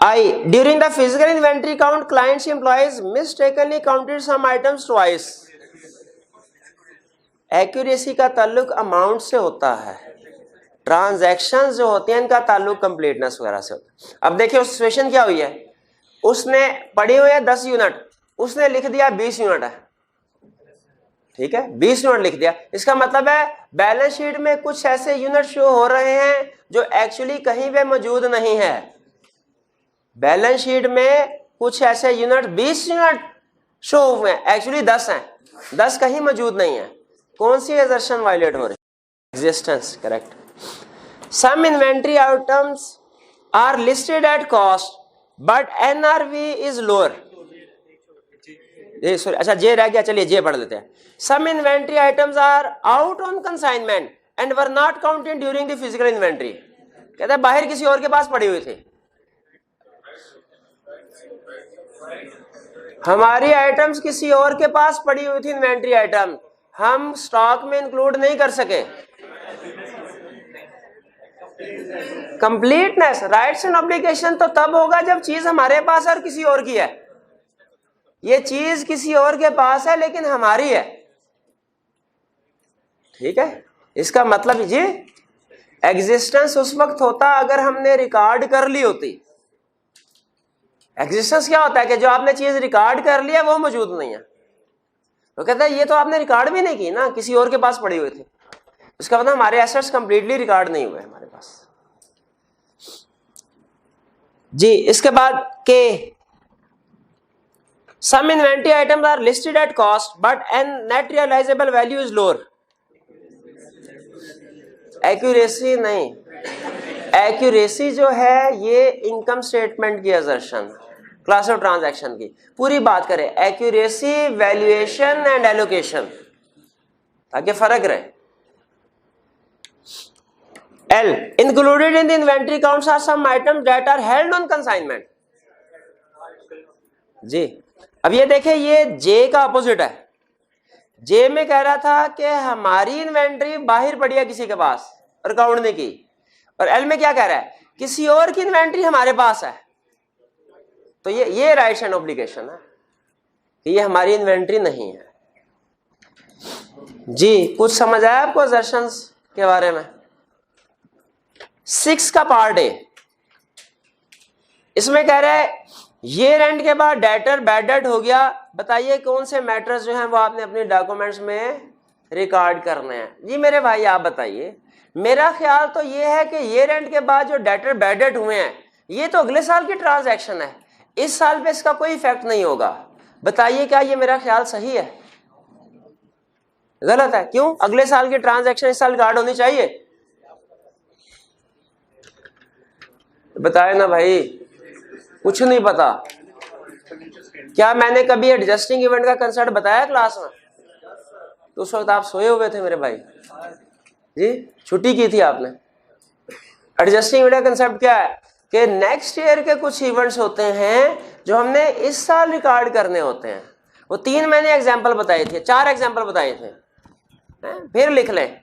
I, during the physical inventory count client's employees mistakenly counted some items twice. Accuracy का ताल्लुक अमाउंट से होता है, ट्रांजैक्शंस जो होती हैं इनका ताल्लुक कंप्लीटनेस वगैरह से होता है। अब देखिए उस सिचुएशन क्या हुई है, उसने पढ़े हुए हैं 10 यूनिट, उसने लिख दिया 20 यूनिट है, ठीक है 20 यूनिट लिख दिया। इसका मतलब है बैलेंस शीट में कुछ ऐसे यूनिट शो हो रहे हैं जो एक्चुअली कहीं पे मौजूद नहीं है। बैलेंस शीट में कुछ ऐसे यूनिट 20 यूनिट शो हुए हैं, एक्चुअली 10 हैं, 10 कहीं मौजूद नहीं है। कौन सी असर्शन वायलेट हो रही है? Existence correct. Some inventory items are listed at cost, but NRV is lower. Sorry, अच्छा जे रह गया, चलिए जे पढ़ लेते हैं। Some inventory items are out on consignment and were not counted during the physical inventory. कहते हैं बाहर किसी और के पास पड़ी हुई थी। हमारी आइटम्स किसी और के पास पड़ी हुई थी, इन्वेंट्री आइटम हम स्टॉक में इंक्लूड नहीं कर सके। कंप्लीटनेस, राइट्स एंड ऑब्लिगेशन तो तब होगा जब चीज हमारे पास और किसी और की है। ये चीज किसी और के पास है लेकिन हमारी है, ठीक है। इसका मतलब जी एग्जिस्टेंस उस वक्त होता अगर हमने रिकॉर्ड कर ली होती। एग्जिस्टेंस क्या होता है कि जो आपने चीज रिकॉर्ड कर लिया वो मौजूद नहीं है। तो कहता है ये तो आपने रिकॉर्ड भी नहीं की ना, किसी और के पास पड़ी हुई थी। उसका मतलब हमारे एसेट्स कंप्लीटली रिकॉर्ड नहीं हुए हमारे पास जी। इसके बाद के some inventory items are listed at cost but an net realizable value is lower. Accuracy नहीं, एक्यूरेसी जो है ये इनकम स्टेटमेंट की असर्शन, क्लास ऑफ ट्रांजैक्शन की पूरी बात करें। एक्यूरेसी, वैल्यूएशन एंड एलोकेशन, ताकि फर्क रहे। L, included in the inventory counts are some items that are held on consignment. जी अब ये देखें, ये J का अपोजिट है। J में कह रहा था कि हमारी इन्वेंट्री बाहर पड़ी है किसी के पास और काउंट नहीं की, और L में क्या कह रहा है, किसी और की इन्वेंट्री हमारे पास है। तो ये राइट्स एंड ऑब्लिगेशन है कि ये हमारी इन्वेंट्री नहीं है। जी कुछ समझ आया आपको असर्शंस के बारे में? 6 का पार्ट है, इसमें कह रहा है ईयर एंड के बाद डेटर बैड डेट हो गया, बताइए कौन से मैटर्स जो हैं वो आपने अपने डॉक्यूमेंट्स में रिकॉर्ड करने हैं। जी मेरे भाई आप बताइए, मेरा ख्याल तो ये है कि ईयर एंड के बाद जो डेटर बैड डेट हुए हैं ये तो अगले साल की ट्रांजैक्शन है, इस साल पे इसका कोई इफेक्ट नहीं होगा। बताइए क्या ये मेरा ख्याल सही है गलत है? क्यों? अगले साल की ट्रांजैक्शन इस साल रिकॉर्ड होनी चाहिए। बताए ना भाई, कुछ नहीं पता। क्या मैंने कभी एडजस्टिंग इवेंट का कंसेप्ट बताया क्लास में? तो उस वक्त आप सोए हुए थे मेरे भाई जी, छुट्टी की थी आपने। एडजस्टिंग इवेंट का कंसेप्ट क्या है कि नेक्स्ट ईयर के कुछ इवेंट्स होते हैं जो हमने इस साल रिकॉर्ड करने होते हैं। वो 3 मैंने एग्जांपल बताए थे, 4 एग्जांपल बताए थे, फिर लिख लें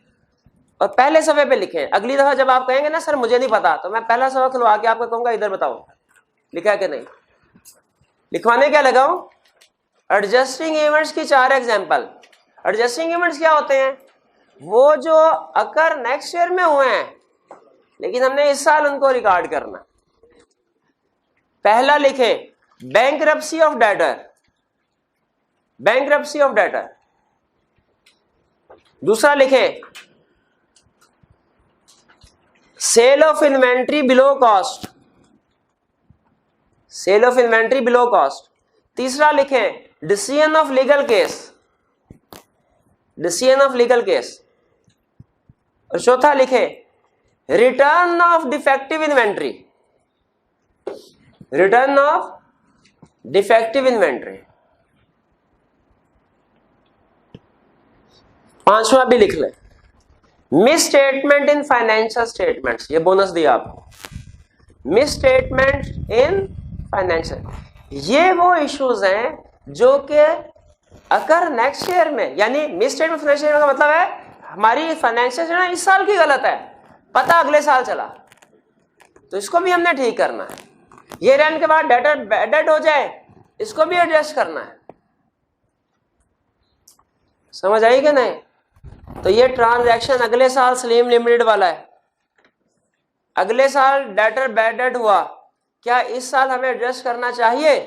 और पहले सफ़े पे लिखें। अगली दफा जब आप कहेंगे ना सर मुझे नहीं पता, तो मैं पहला सफ़ा खुलवा के आपको कहूंगा इधर बताओ लिखा है कि नहीं। लिखवाने क्या लगाऊं? एडजस्टिंग इवेंट्स की 4 एग्जांपल। एडजस्टिंग इवेंट्स क्या होते हैं? वो जो अकर नेक्स्ट ईयर में हुए हैं लेकिन हमने इस साल उनको रिकॉर्ड करना। पहला लिखें bankruptcy of debtor, bankruptcy of debtor. दूसरा लिखें sale of inventory below cost, sale of inventory below cost. तीसरा लिखें decision of legal case, decision of legal case. और चौथा लिखें return of defective inventory, return of defective inventory. पांचवा भी लिख लें misstatement in financial statements, ये बोनस दिया आपको। मिस स्टेटमेंट इन फाइनेंशियल, ये वो इश्यूज हैं जो कि अगर नेक्स्ट ईयर में, यानी मिस स्टेटमेंट फाइनेंशियल का मतलब है हमारी फाइनेंशियल जो है इस साल की गलत है, पता अगले साल चला, तो इसको भी हमने ठीक करना है। ये रन के बाद डेटर बैड हो जाए इसको भी एडजस्ट करना है। समझ आई कि नहीं? तो ये ट्रांजैक्शन अगले साल सलीम लिमिटेड वाला है। अगले साल डेटर बैड डेट हुआ, क्या इस साल हमें एडजस्ट करना चाहिए?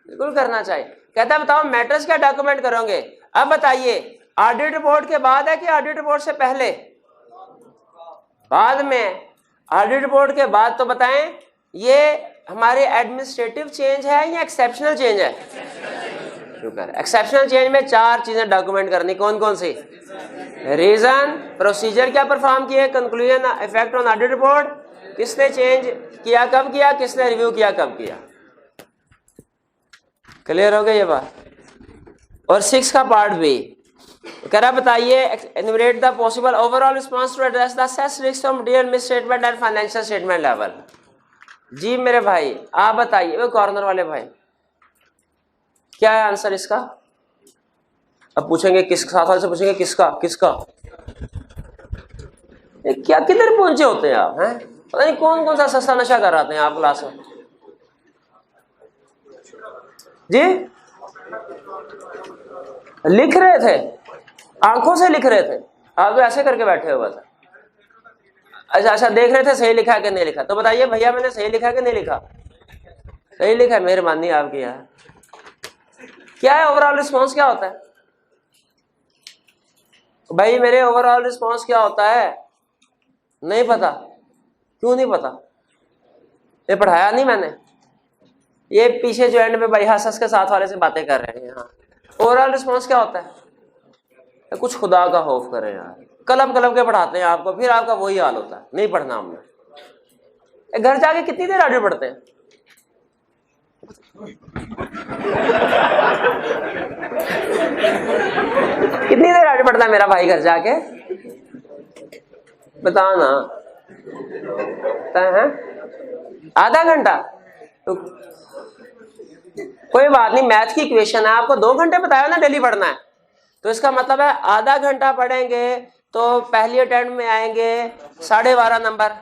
बिल्कुल करना चाहिए। कहता है बताओ मैटर्स क्या डॉक्यूमेंट करोगे? अब बताइए ऑडिट रिपोर्ट के बाद है कि ऑडिट रिपोर्ट से पहले? बाद में। ऑडिट रिपोर्ट के बाद तो बताएं ये हमारे एडमिनिस्ट्रेटिव चेंज है या एक्सेप्शनल चेंज है? शुक्र। एक्सेप्शनल चेंज में 4 चीजें डॉक्यूमेंट करनी, कौन कौन सी? रीजन, प्रोसीजर क्या परफॉर्म किए, conclusion, effect on audit report, किसने चेंज किया कब किया, किसने रिव्यू किया कब किया। क्लियर हो गया ये बात? और 6 का पार्ट भी कह रहा बताइए enumerate the possible overall response to address the assessed risk of material misstatement and financial statement level. जी मेरे भाई आप बताइए, वो कॉर्नर वाले भाई क्या है आंसर इसका? अब पूछेंगे किस साथ वाले से पूछेंगे किसका किसका, क्या किधर पहुंचे होते हैं आप? हैं पता नहीं कौन कौन सा सस्ता नशा कर रहे हैं आप क्लास में। जी लिख रहे थे, आंखों से लिख रहे थे, आप तो ऐसे करके बैठे हुए थे। अच्छा अच्छा देख रहे थे सही लिखा है कि नहीं लिखा, तो बताइए भैया मैंने सही लिखा है कि नहीं लिखा? सही लिखा है, मेहरबानी आपकी यार। क्या है ओवरऑल रिस्पॉन्स, क्या होता है भाई? मेरे ओवरऑल रिस्पॉन्स क्या होता है नहीं पता। क्यों नहीं पता? ये पढ़ाया नहीं मैंने। ये पीछे जो एंड में भाई हंस के साथ वाले से बातें कर रहे हैं यहाँ। ओवरऑल रिस्पॉन्स क्या होता है? कुछ खुदा का खौफ करें यार, कलम कलम के पढ़ाते हैं आपको, फिर आपका वही हाल होता है, नहीं पढ़ना हमने। घर जाके कितनी देर ऑडिट पढ़ते हैं? कितनी देर ऑडिट पढ़ता है मेरा भाई घर जाके? बताओ ना। है आधा घंटा? तो कोई बात नहीं, मैथ की इक्वेशन है, आपको 2 घंटे बताया ना डेली पढ़ना है, तो इसका मतलब है आधा घंटा पढ़ेंगे तो पहली अटेम्प्ट में आएंगे 12.5 नंबर।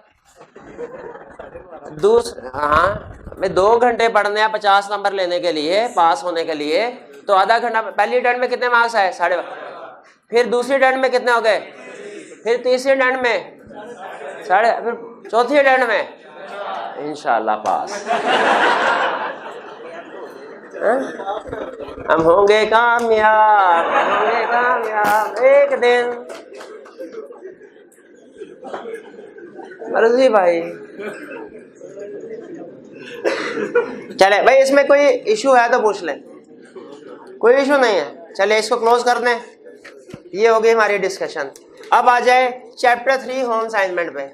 दूसरा हाँ मैं 2 घंटे पढ़ने हैं 50 नंबर लेने के लिए, पास होने के लिए, तो आधा घंटा पहली अटेम्प्ट में कितने मार्क्स आए? 12.5। फिर दूसरी डंड में कितने हो गए, फिर तीसरी डंड में 3.5, फिर चौथी डंड में इंशाल्लाह पास। हम होंगे कामयाब, होंगे कामयाब एक दिन। मर्जी भाई। चले भाई, इसमें कोई इशू है तो पूछ लें, कोई इशू नहीं है। चले इसको क्लोज कर दें। ये हो गई हमारी डिस्कशन। अब आ जाए चैप्टर 3 होम असाइनमेंट पे।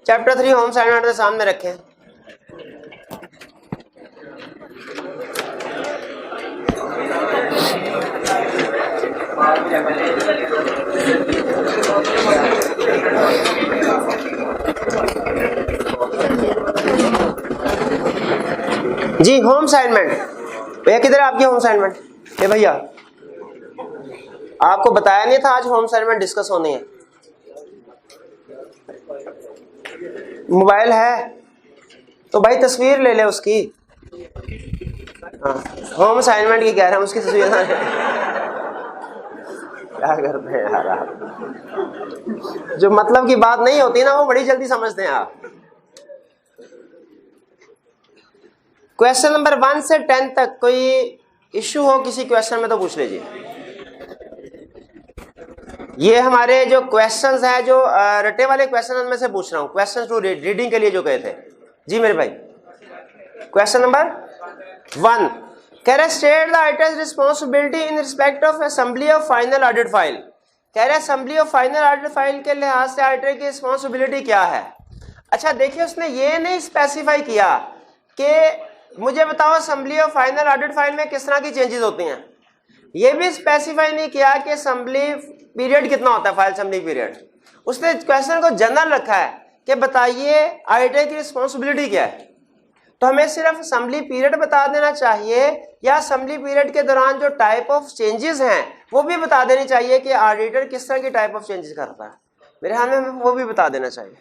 चैप्टर 3 होम असाइनमेंट के सामने रखें। जी होम असाइनमेंट भैया, किधर है आपकी होम असाइनमेंट? ए भैया, आपको बताया नहीं था आज होम असाइनमेंट डिस्कस होनी है। मोबाइल है तो भाई तस्वीर ले ले उसकी। हाँ, होम असाइनमेंट की कह रहे हैं, उसकी तस्वीर क्या करते हैं यार आप, जो मतलब की बात नहीं होती ना वो बड़ी जल्दी समझते हैं आप। क्वेश्चन नंबर 1 से 10 तक कोई इश्यू हो किसी क्वेश्चन में तो पूछ लीजिए। ये हमारे जो क्वेश्चंस है, जो रटे वाले क्वेश्चन उनमें से पूछ रहा हूँ, क्वेश्चन टू रीडिंग के लिए जो कहे थे। जी मेरे भाई, क्वेश्चन नंबर 1 कह रहे state the items responsibility in respect of assembly of final audit file. कह रहे assembly of final audit file के लिहाज से ऑडिटर की रिस्पॉन्सिबिलिटी क्या है। अच्छा देखिए, उसने ये नहीं स्पेसिफाई किया कि मुझे बताओ assembly of final audit file में किस तरह की चेंजेस होती हैं। ये भी स्पेसिफाई नहीं किया कि असेंबली पीरियड कितना होता है, फाइल असेंबली पीरियड। उसने क्वेश्चन को जनरल रखा है कि बताइए ऑडिटर की रिस्पॉन्सिबिलिटी क्या है। तो हमें सिर्फ असेंबली पीरियड बता देना चाहिए या असेंबली पीरियड के दौरान जो टाइप ऑफ चेंजेस हैं वो भी बता देनी चाहिए कि ऑडिटर किस तरह की टाइप ऑफ चेंजेस करता है। मेरे ख्याल में वो भी बता देना चाहिए।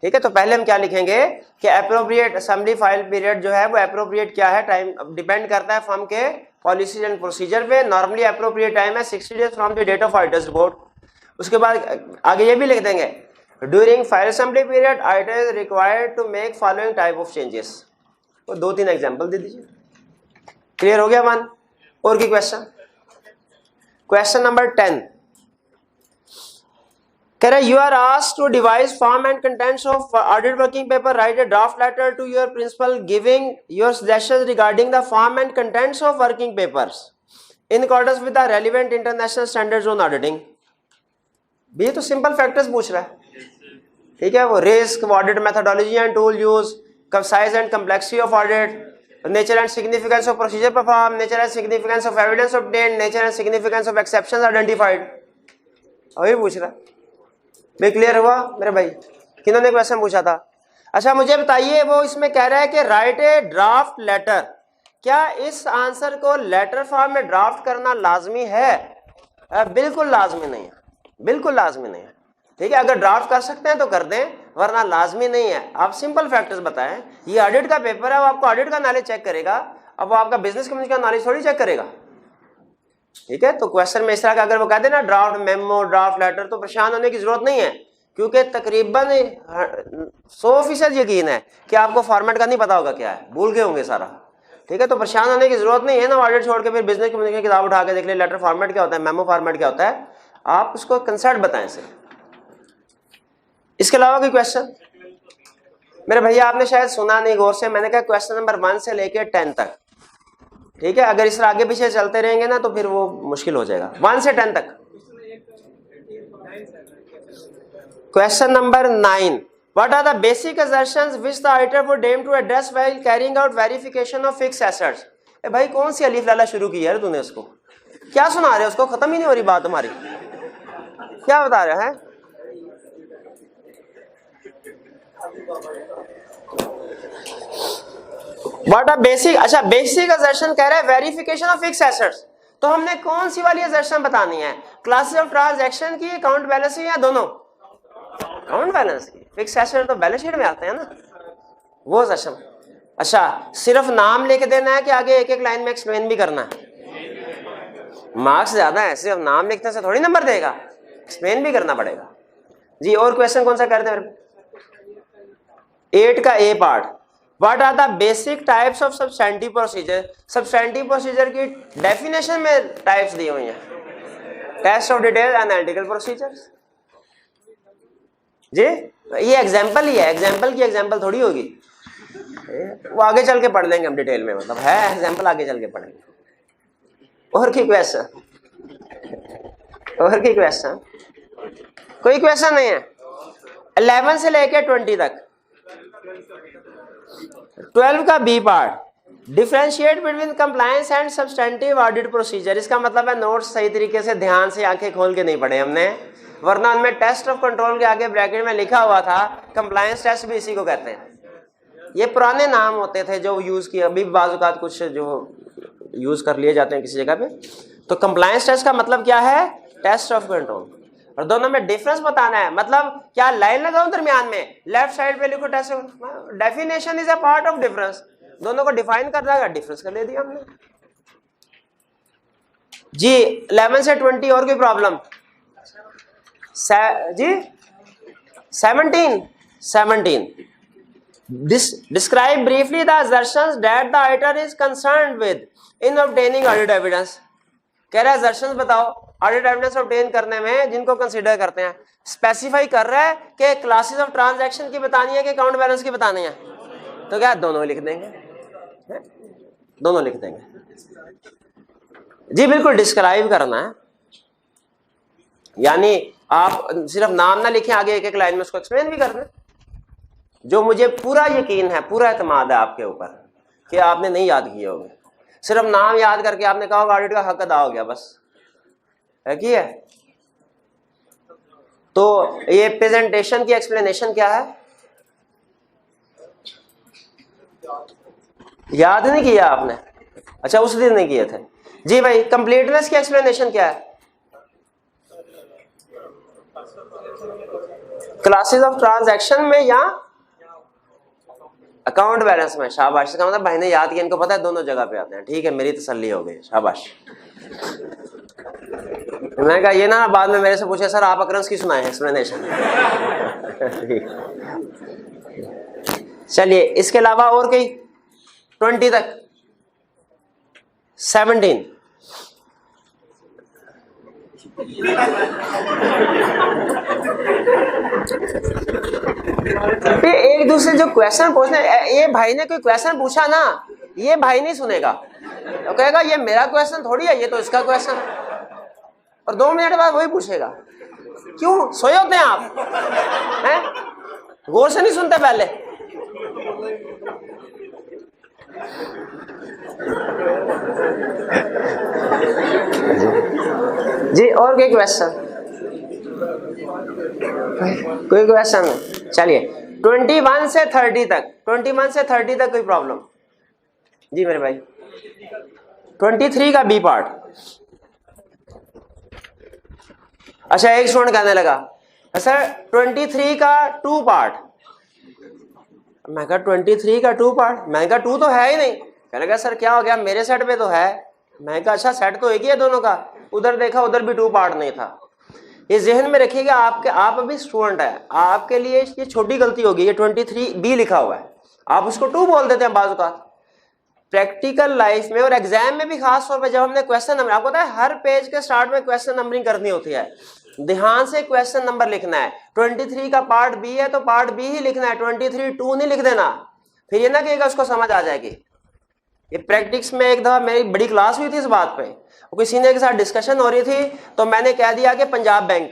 ठीक है, तो पहले हम क्या लिखेंगे कि एप्रोप्रिएट असेंबली फाइल पीरियड जो है वो एप्रोप्रिएट क्या है, टाइम डिपेंड करता है फर्म के पॉलिसीज एंड प्रोसीजर पे। नॉर्मली एप्रोप्रिएट टाइम है 60 days from the date of auditor's report. उसके बाद आगे ये भी लिख देंगे during file assembly period auditor is required to make following type of changes. तो 2-3 एग्जांपल दे दीजिए। क्लियर हो गया वन? और की क्वेश्चन? क्वेश्चन नंबर 10 कह रहा है you are asked to devise form and contents of audit working paper, write a draft letter to your principal giving your suggestions regarding the form and contents of working papers in accordance with the relevant international standards on auditing. ये तो simple factors पूछ रहा है। ठीक है, वो risk, audit methodology and tool use, size and complexity of audit, nature and significance of procedure performed, nature and significance of evidence obtained, nature and significance of exceptions identified। अभी पूछ रहा भाई, क्लियर हुआ मेरे भाई? किन्होंने क्वेश्चन पूछा था? अच्छा मुझे बताइए, वो इसमें कह रहा है कि राइट ए ड्राफ्ट लेटर। क्या इस आंसर को लेटर फॉर्म में ड्राफ्ट करना लाजमी है? बिल्कुल लाजमी नहीं है, बिल्कुल लाजमी नहीं है। ठीक है, अगर ड्राफ्ट कर सकते हैं तो कर दें, वरना लाजमी नहीं है। आप सिंपल फैक्टर्स बताएं। ये ऑडिट का पेपर है, वो आपको ऑडिट का नॉलेज चेक करेगा, अब वो आपका बिजनेस कम्युनिकेशन का नॉलेज थोड़ी चेक करेगा। ठीक है, तो क्वेश्चन में इस तरह का अगर वो कहते हैं ना ड्राफ्ट मेमो, ड्राफ्ट लेटर, तो परेशान होने की जरूरत नहीं है, क्योंकि तकरीबन 100% यकीन है कि आपको फॉर्मेट का नहीं पता होगा क्या है, भूल गए होंगे सारा। ठीक है, तो परेशान होने की जरूरत नहीं है ना। ऑडिट छोड़ के फिर बिजनेस कम्युनिकेशन की किताब उठा के देख ले, लेटर फॉर्मेट क्या होता है, मेमो फॉर्मेट क्या होता है, आप उसको कंसर्ट बताएं से। इसके अलावा कोई क्वेश्चन? मेरे भैया आपने शायद सुना नहीं गौर से, मैंने कहा क्वेश्चन नंबर 1 से लेकर 10 तक। ठीक है, अगर इस तरह आगे पीछे चलते रहेंगे ना तो फिर वो मुश्किल हो जाएगा। 1 से 10 तक। Question number 9 what are the basic assertions which the auditor would aim to address while carrying out verification of fixed assets. ए भाई कौन सी अलीफ लाला शुरू की है तूने? उसको क्या सुना रहे हो? उसको खत्म ही नहीं हो रही बात हमारी, क्या बता रहे हैं? व्हाट आर बेसिक, अच्छा बेसिक असर्शन कह रहा है वेरिफिकेशन ऑफ फिक्स्ड एसेट्स। तो हमने कौन सी वाली असर्शन बतानी है? क्लासेस ऑफ ट्रांजैक्शन की, अकाउंट बैलेंस की, या दोनों? अकाउंट बैलेंस की। फिक्स्ड एसेट तो बैलेंस शीट में आते हैं ना, वो असर्शन। अच्छा सिर्फ नाम लिख देना है कि आगे एक एक लाइन में एक्सप्लेन भी करना है? मार्क्स ज्यादा है, सिर्फ नाम लिखने से थोड़ी नंबर देगा, एक्सप्लेन भी करना पड़ेगा जी। और क्वेश्चन कौन सा करते हैं? 8 का A part, what are the basic types of substantive procedure. Substantive procedure की डेफिनेशन में टाइप्स दी हुई हैं, test of detail, analytical procedures जी। ये एग्जांपल ही है, एग्जांपल की एग्जांपल थोड़ी होगी, वो आगे चल के पढ़ लेंगे हम डिटेल में, मतलब है एग्जांपल, आगे चल के पढ़ेंगे। और की क्वेश्चन, और की क्वेश्चन, कोई क्वेश्चन नहीं है? 11 से लेके 20 तक। 12 का B part, differentiate between compliance and substantive audit procedure. इसका मतलब है नोट्स सही तरीके से ध्यान से आंखें खोल के नहीं पढ़े हमने, वरना उनमें टेस्ट ऑफ कंट्रोल के आगे ब्रैकेट में लिखा हुआ था, कंप्लायंस टेस्ट भी इसी को कहते हैं। ये पुराने नाम होते थे जो यूज किए, अभी बाज़-औक़ात कुछ जो यूज कर लिए जाते हैं किसी जगह पे। तो कंप्लायंस टेस्ट का मतलब क्या है? Test of control. और दोनों में डिफरेंस बताना है, मतलब क्या लाइन लगाऊं दरमियान में, लेफ्ट साइड पे लिखो test, definition is a part of difference, दोनों को डिफाइन कर रहा है, डिफरेंस कर ले दिया हमने जी। 11 से 20 और कोई प्रॉब्लम जी? 17 describe briefly the assertions that the auditor is concerned with in obtaining audit evidence। कह रहा है assertions बताओ ऑडिट एविडेंस ऑब्टेन करने में जिनको कंसीडर करते हैं। स्पेसिफाई कर रहा है कि क्लासेस ऑफ ट्रांजैक्शन की बतानी है कि अकाउंट बैलेंस की बतानी है, तो क्या दोनों लिख देंगे, दोनों लिख देंगे जी। बिल्कुल डिस्क्राइब करना है, यानी आप सिर्फ नाम ना लिखें, आगे एक एक लाइन में उसको एक्सप्लेन भी करना है। जो मुझे पूरा यकीन है, पूरा एतमाद है आपके ऊपर कि आपने नहीं याद किए होंगे, सिर्फ नाम याद करके आपने कहा होगा ऑडिट का हक अदा हो गया, बस है कि है। तो ये प्रेजेंटेशन की एक्सप्लेनेशन क्या है? याद नहीं किया आपने? अच्छा, उस दिन नहीं किए थे जी भाई। कंप्लीटनेस की एक्सप्लेनेशन क्या है? क्लासेस ऑफ ट्रांजैक्शन में या अकाउंट बैलेंस में? शाबाश। इसका मतलब भाई ने याद किया, इनको पता है दोनों जगह पे आते हैं। ठीक है, मेरी तसल्ली हो गई, शाबाश। मैंने कहा ये ना बाद में मेरे से पूछे, सर आप अकरंस की सुनाए एक्सप्लेनेशन। चलिए, इसके अलावा और कोई 20 तक 17 एक दूसरे जो क्वेश्चन पूछने, ये भाई ने कोई क्वेश्चन पूछा ना, ये भाई नहीं सुनेगा, तो कहेगा ये मेरा क्वेश्चन थोड़ी है, ये तो इसका क्वेश्चन है, और 2 मिनट बाद वही पूछेगा। क्यों सोए होते हैं आप? हैं? गौर से नहीं सुनते पहले? जी, और कोई क्वेश्चन? कोई क्वेश्चन? चलिए 21 से 30 तक, 21 से 30 तक कोई प्रॉब्लम? जी मेरे भाई। 23 का बी पार्ट। अच्छा, एक स्टूडेंट कहने लगा सर 23 का 2 पार्ट। मैं कहा 23 का 2 पार्ट? मैं कहा 2 तो है ही नहीं। कहने लगा सर क्या हो गया, मेरे सेट पे तो है। मैं कहा अच्छा, सेट तो एक ही है दोनों का। उधर देखा, उधर भी 2 पार्ट नहीं था। ये जहन में रखिएगा, आप अभी स्टूडेंट है, आपके लिए ये छोटी गलती होगी। ये 23 बी लिखा हुआ है, आप उसको 2 बोल देते हैं बाज़ औक़ात। प्रैक्टिकल लाइफ में और एग्जाम में भी खास तौर पे जब हमने क्वेश्चन नंबर, आपको पता है हर पेज के स्टार्ट में क्वेश्चन नंबरिंग करनी होती है, ध्यान से क्वेश्चन नंबर लिखना है। 23 का पार्ट बी है तो पार्ट बी ही लिखना है, 23 2 नहीं लिख देना। फिर ये ना कहिएगा उसको समझ आ जाएगी। ये प्रैक्टिस में एक दफा मेरी बड़ी क्लास हुई थी इस बात पे, कोई सीनियर के साथ डिस्कशन हो रही थी, तो मैंने कह दिया कि पंजाब बैंक।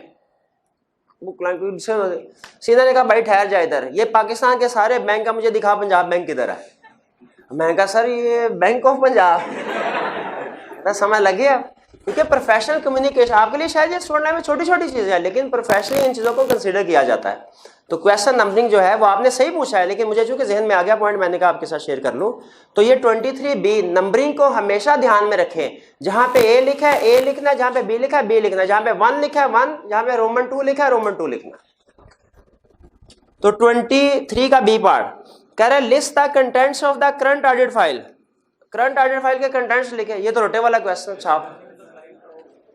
सीनियर ने कहा भाई ठहर जाए, इधर ये पाकिस्तान के सारे बैंक का मुझे दिखा, पंजाब बैंक किधर है। मैंने कहा सर ये बैंक ऑफ पंजाब। समझ लग गया, क्योंकि प्रोफेशनल कम्युनिकेशन आपके लिए शायद ये स्टूडेंट लाइफ में छोटी छोटी चीजें हैं, लेकिन प्रोफेशनली इन चीजों को कंसीडर किया जाता है। तो क्वेश्चन नंबरिंग जो है वो आपने सही पूछा है, लेकिन मुझे चूंकि जहन में आ गया पॉइंट, मैंने कहा आपके साथ शेयर कर लूं। तो ये 23 बी नंबरिंग को हमेशा ध्यान में रखें। जहां पे ए लिखा है ए लिखना है, जहां पे बी लिखा है बी लिखना है, जहां पे 1 लिखा है 1, जहां पे रोमन 2 लिखा है रोमन 2 लिखना। तो 23 का बी पार्ट कह रहा है list the contents of the current audit file. Current audit file के कंटेंट्स लिखे, ये तो रोटे वाला क्वेश्चन छाप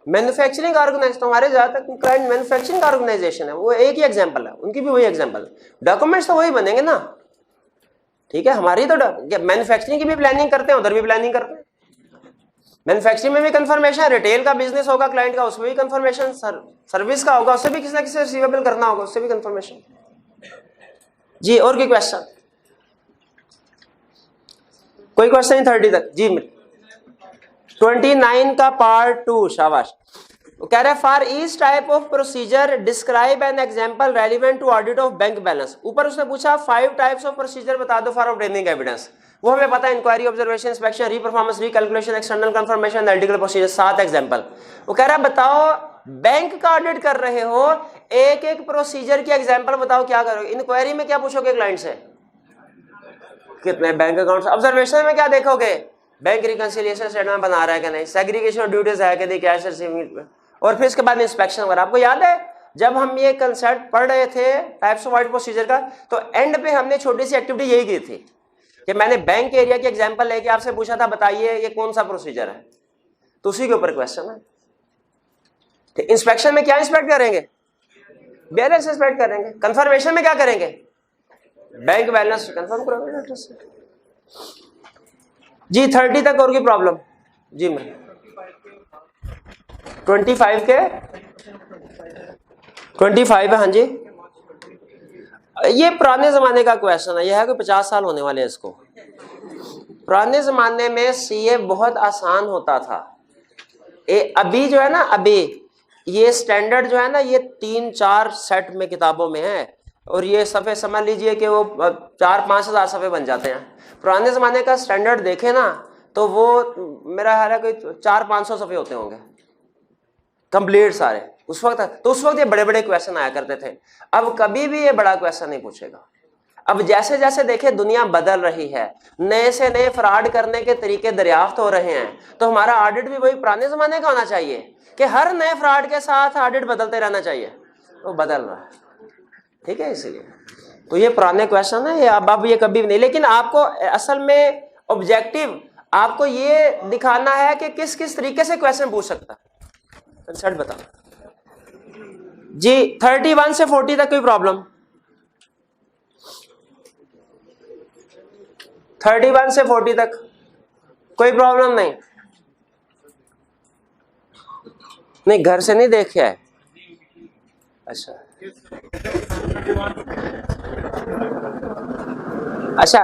मैन्युफैक्चरिंग ऑर्गेनाइजेशन, हमारे ज्यादातर क्लाइंट मैन्युफैक्चरिंग ऑर्गेनाइजेशन है, वो एक ही एग्जांपल है, उनकी भी वही एग्जांपल है, डॉक्यूमेंट्स तो वही बनेंगे ना, ठीक है। हमारी तो मैन्युफैक्चरिंग की भी प्लानिंग करते हैं, उधर भी प्लानिंग करते हैं, मैन्युफैक्चरिंग में भी कंफर्मेशन, रिटेल का बिजनेस होगा क्लाइंट का, उसमें भी कंफर्मेशन, सर्विस का होगा उससे भी किसी ना किसी रिसीवेबल करना होगा, उससे भी कंफर्मेशन। जी और कोई क्वेश्चन? कोई क्वेश्चन 30 तक? जी 29 का पार्ट 2, शाबाश। कह रहा है for each type of procedure describe an example relevant to audit of bank balance. ऊपर उसने पूछा 5 टाइप्स ऑफ प्रोसीजर बता दो फॉर ऑब्टेनिंग एविडेंस, वो हमें पता है, inquiry, observation, inspection, reperformance, recalculation, external confirmation, analytical procedure, 7 example. वो कह रहा है बताओ बैंक का ऑडिट कर रहे हो, एक एक प्रोसीजर की एग्जांपल बताओ, क्या करोगे? इंक्वायरी में क्या पूछोगे क्लाइंट से? कितने बैंक अकाउंट्स। ऑब्जर्वेशन में क्या देखोगे? बैंक रिकंसिलिएशन स्टेटमेंट बना रहा है कि नहीं, सेग्रीगेशन ऑफ ड्यूटीज है कि नहीं, कैश रिसीविंग, और फिर इसके बाद इंस्पेक्शन वगैरह। आपको याद है जब हम ये कंसेप्ट पढ़ रहे थे टाइप्स ऑफ ऑडिट प्रोसीजर का, तो एंड पे हमने छोटी सी एक्टिविटी यही की थी कि मैंने बैंक एरिया की एग्जांपल लेके आपसे पूछा था बताइए ये कौन सा प्रोसीजर है, तो उसी के ऊपर क्वेश्चन है। इंस्पेक्शन में क्या इंस्पेक्ट करेंगे? बैलेंस इंस्पेक्ट करेंगे। कंफर्मेशन में क्या करेंगे? बैंक बैलेंस कंफर्म करोगे से। जी 30 तक और की प्रॉब्लम? जी मैं 25 के 25 है। हाँ जी, ये पुराने जमाने का क्वेश्चन है, यह है कोई 50 साल होने वाले हैं इसको। पुराने जमाने में सीए बहुत आसान होता था, अभी जो है ना, अभी ये स्टैंडर्ड जो है ना, ये 3-4 सेट में किताबों में है, और ये सफ़े समझ लीजिए कि वो 4-5 हज़ार सफ़े बन जाते हैं। पुराने ज़माने का स्टैंडर्ड देखे ना तो वो मेरा ख्याल है कोई 400-500 सफ़े होते होंगे कंप्लीट सारे उस वक्त। तो उस वक्त ये बड़े बड़े क्वेश्चन आया करते थे, अब कभी भी ये बड़ा क्वेश्चन नहीं पूछेगा। अब जैसे जैसे देखे दुनिया बदल रही है, नए से नए फ्रॉड करने के तरीके दरियाफ्त हो रहे हैं, तो हमारा ऑडिट भी वही पुराने ज़माने का होना चाहिए कि हर नए फ्रॉड के साथ ऑडिट बदलते रहना चाहिए। वो बदल रहा है, ठीक है, इसलिए तो ये पुराने क्वेश्चन है, ये अब ये कभी भी नहीं। लेकिन आपको असल में ऑब्जेक्टिव आपको ये दिखाना है कि किस किस तरीके से क्वेश्चन पूछ सकता है। कंसेप्ट बता जी। 31 से 40 तक कोई प्रॉब्लम? 31 से 40 तक कोई प्रॉब्लम नहीं? नहीं, घर से नहीं देखे है। अच्छा अच्छा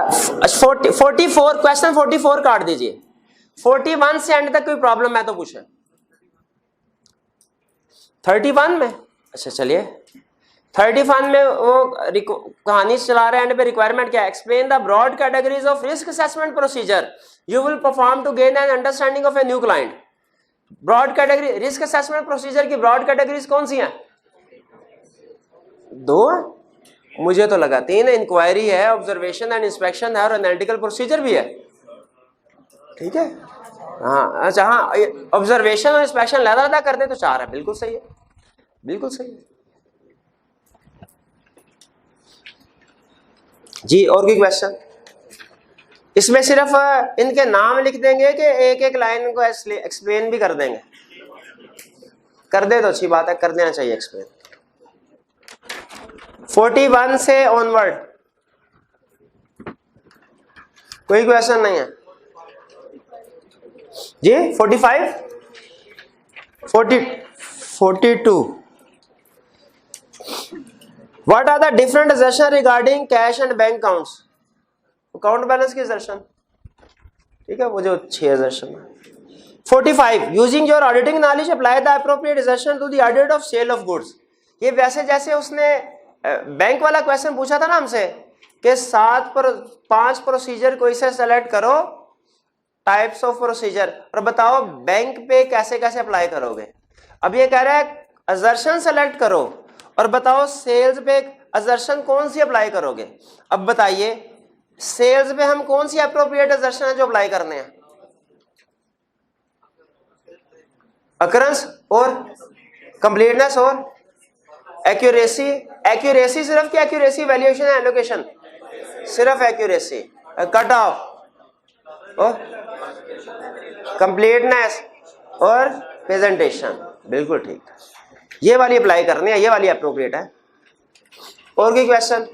44 क्वेश्चन 44 काट दीजिए। 41 से एंड तक कोई प्रॉब्लम मैं तो पूछे 31 में। अच्छा चलिए 31 में वो कहानी चला रहे हैं, एंड पे रिक्वायरमेंट क्या है? Explain the broad categories of risk assessment procedure you will perform to gain an understanding of a new client. Broad category risk assessment procedure की ब्रॉड कैटेगरीज कौन सी हैं? 2, मुझे तो लगा 3 है। इंक्वायरी है, ऑब्जर्वेशन एंड इंस्पेक्शन है, और एनालिटिकल प्रोसीजर भी है, ठीक है। हाँ अच्छा, हाँ ऑब्जर्वेशन और इंस्पेक्शन लहदा करते तो 4 है। बिल्कुल सही है, बिल्कुल सही है जी। और कोई क्वेश्चन? इसमें सिर्फ इनके नाम लिख देंगे कि एक एक लाइन को एक्सप्लेन भी कर देंगे? कर दे तो अच्छी बात है, कर देना चाहिए एक्सप्लेन। 41 से ऑनवर्ड कोई क्वेश्चन नहीं है जी। 45 42 what are the different assertion regarding cash and bank accounts? Account balance की assertion, ठीक है, वो जो 6 assertion है। 45 using your auditing knowledge apply the appropriate assertion to the audit of sale of goods. ये वैसे जैसे उसने बैंक वाला क्वेश्चन पूछा था ना हमसे कि 5 प्रोसीजर कोई से सेलेक्ट करो, टाइप्स ऑफ प्रोसीजर, और बताओ बैंक पे कैसे कैसे अप्लाई करोगे। अब ये कह रहा है assertion सेलेक्ट करो और बताओ सेल्स पे assertion कौन सी अप्लाई करोगे। अब बताइए सेल्स पे हम कौन सी अप्रोप्रिएट assertion है जो अप्लाई करने हैं? अकरेंस और कंप्लीटनेस और एक्यूरेसी। एक्यूरेसी सिर्फ क्या? एक्यूरेसी वैल्यूएशन है, एलोकेशन सिर्फ एक्यूरेसी। कट ऑफ और कंप्लीटनेस और प्रेजेंटेशन। बिल्कुल ठीक, ये वाली अप्लाई करनी है, ये वाली अप्रोप्रिएट है। और कोई क्वेश्चन?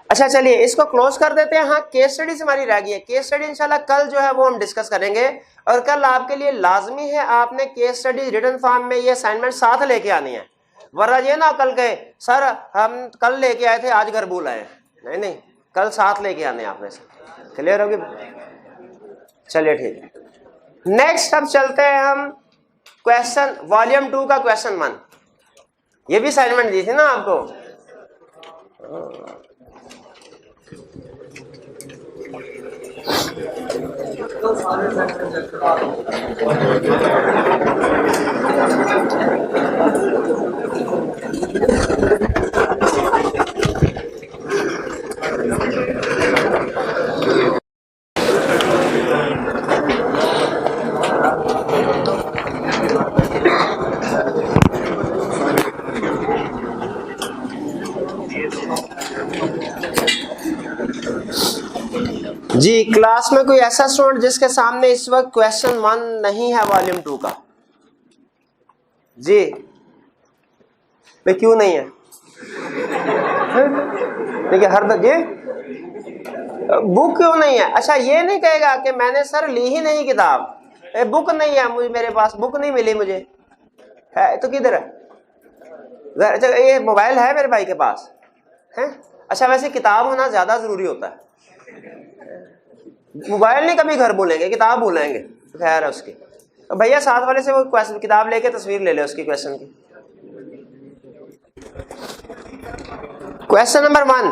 अच्छा चलिए इसको क्लोज कर देते हैं। हाँ केस स्टडी हमारी रह गई है, केस स्टडी इंशाल्लाह कल जो है वो हम डिस्कस करेंगे। और कल आपके लिए लाजमी है आपने केस स्टडी रिटन फॉर्म में ये असाइनमेंट साथ लेके आनी है, वरना ये ना कल गए सर हम कल लेके आए थे आज घर भूल आए, नहीं नहीं कल साथ लेके आने आपने से। क्लियर होगी? चलिए ठीक है। नेक्स्ट अब चलते हैं हम क्वेश्चन वॉल्यूम 2 का क्वेश्चन 1। ये भी असाइनमेंट दी थी ना आपको। जी क्लास में कोई ऐसा स्टूडेंट जिसके सामने इस वक्त क्वेश्चन 1 नहीं है वॉल्यूम 2 का? जी भाई क्यों नहीं है? देखिए हर जी बुक क्यों नहीं है? अच्छा ये नहीं कहेगा कि मैंने सर ली ही नहीं किताब, बुक नहीं है मुझे, मेरे पास बुक नहीं मिली मुझे, है तो किधर है? अच्छा ये मोबाइल है मेरे भाई के पास है? अच्छा वैसे किताब होना ज्यादा जरूरी होता है, मोबाइल नहीं कभी घर भूलेंगे, किताब भूलेंगे, खैर है उसकी। तो भैया साथ वाले से वो क्वेश्चन किताब लेके तस्वीर ले ले उसकी क्वेश्चन की। Question number 1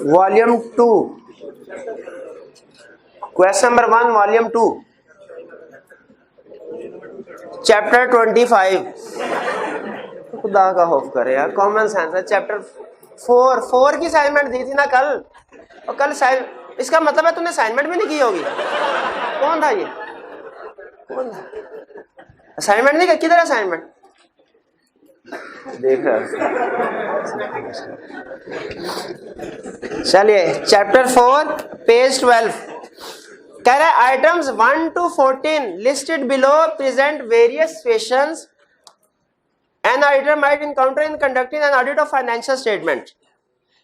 volume 2, question number 1 volume 2 chapter 25। खुदा का खौफ करे यार, कॉमन सेंस है। चैप्टर 4 की असाइनमेंट दी थी ना कल, और कल इसका मतलब है तूने असाइनमेंट भी नहीं की होगी। कौन था ये? कौन था? असाइनमेंट नहीं, किधर असाइनमेंट देख रहा? चलिए चैप्टर 4 पेज 12 कह रहा है items 1 to 14 listed below present various situations an auditor might encounter in conducting an audit of financial statement.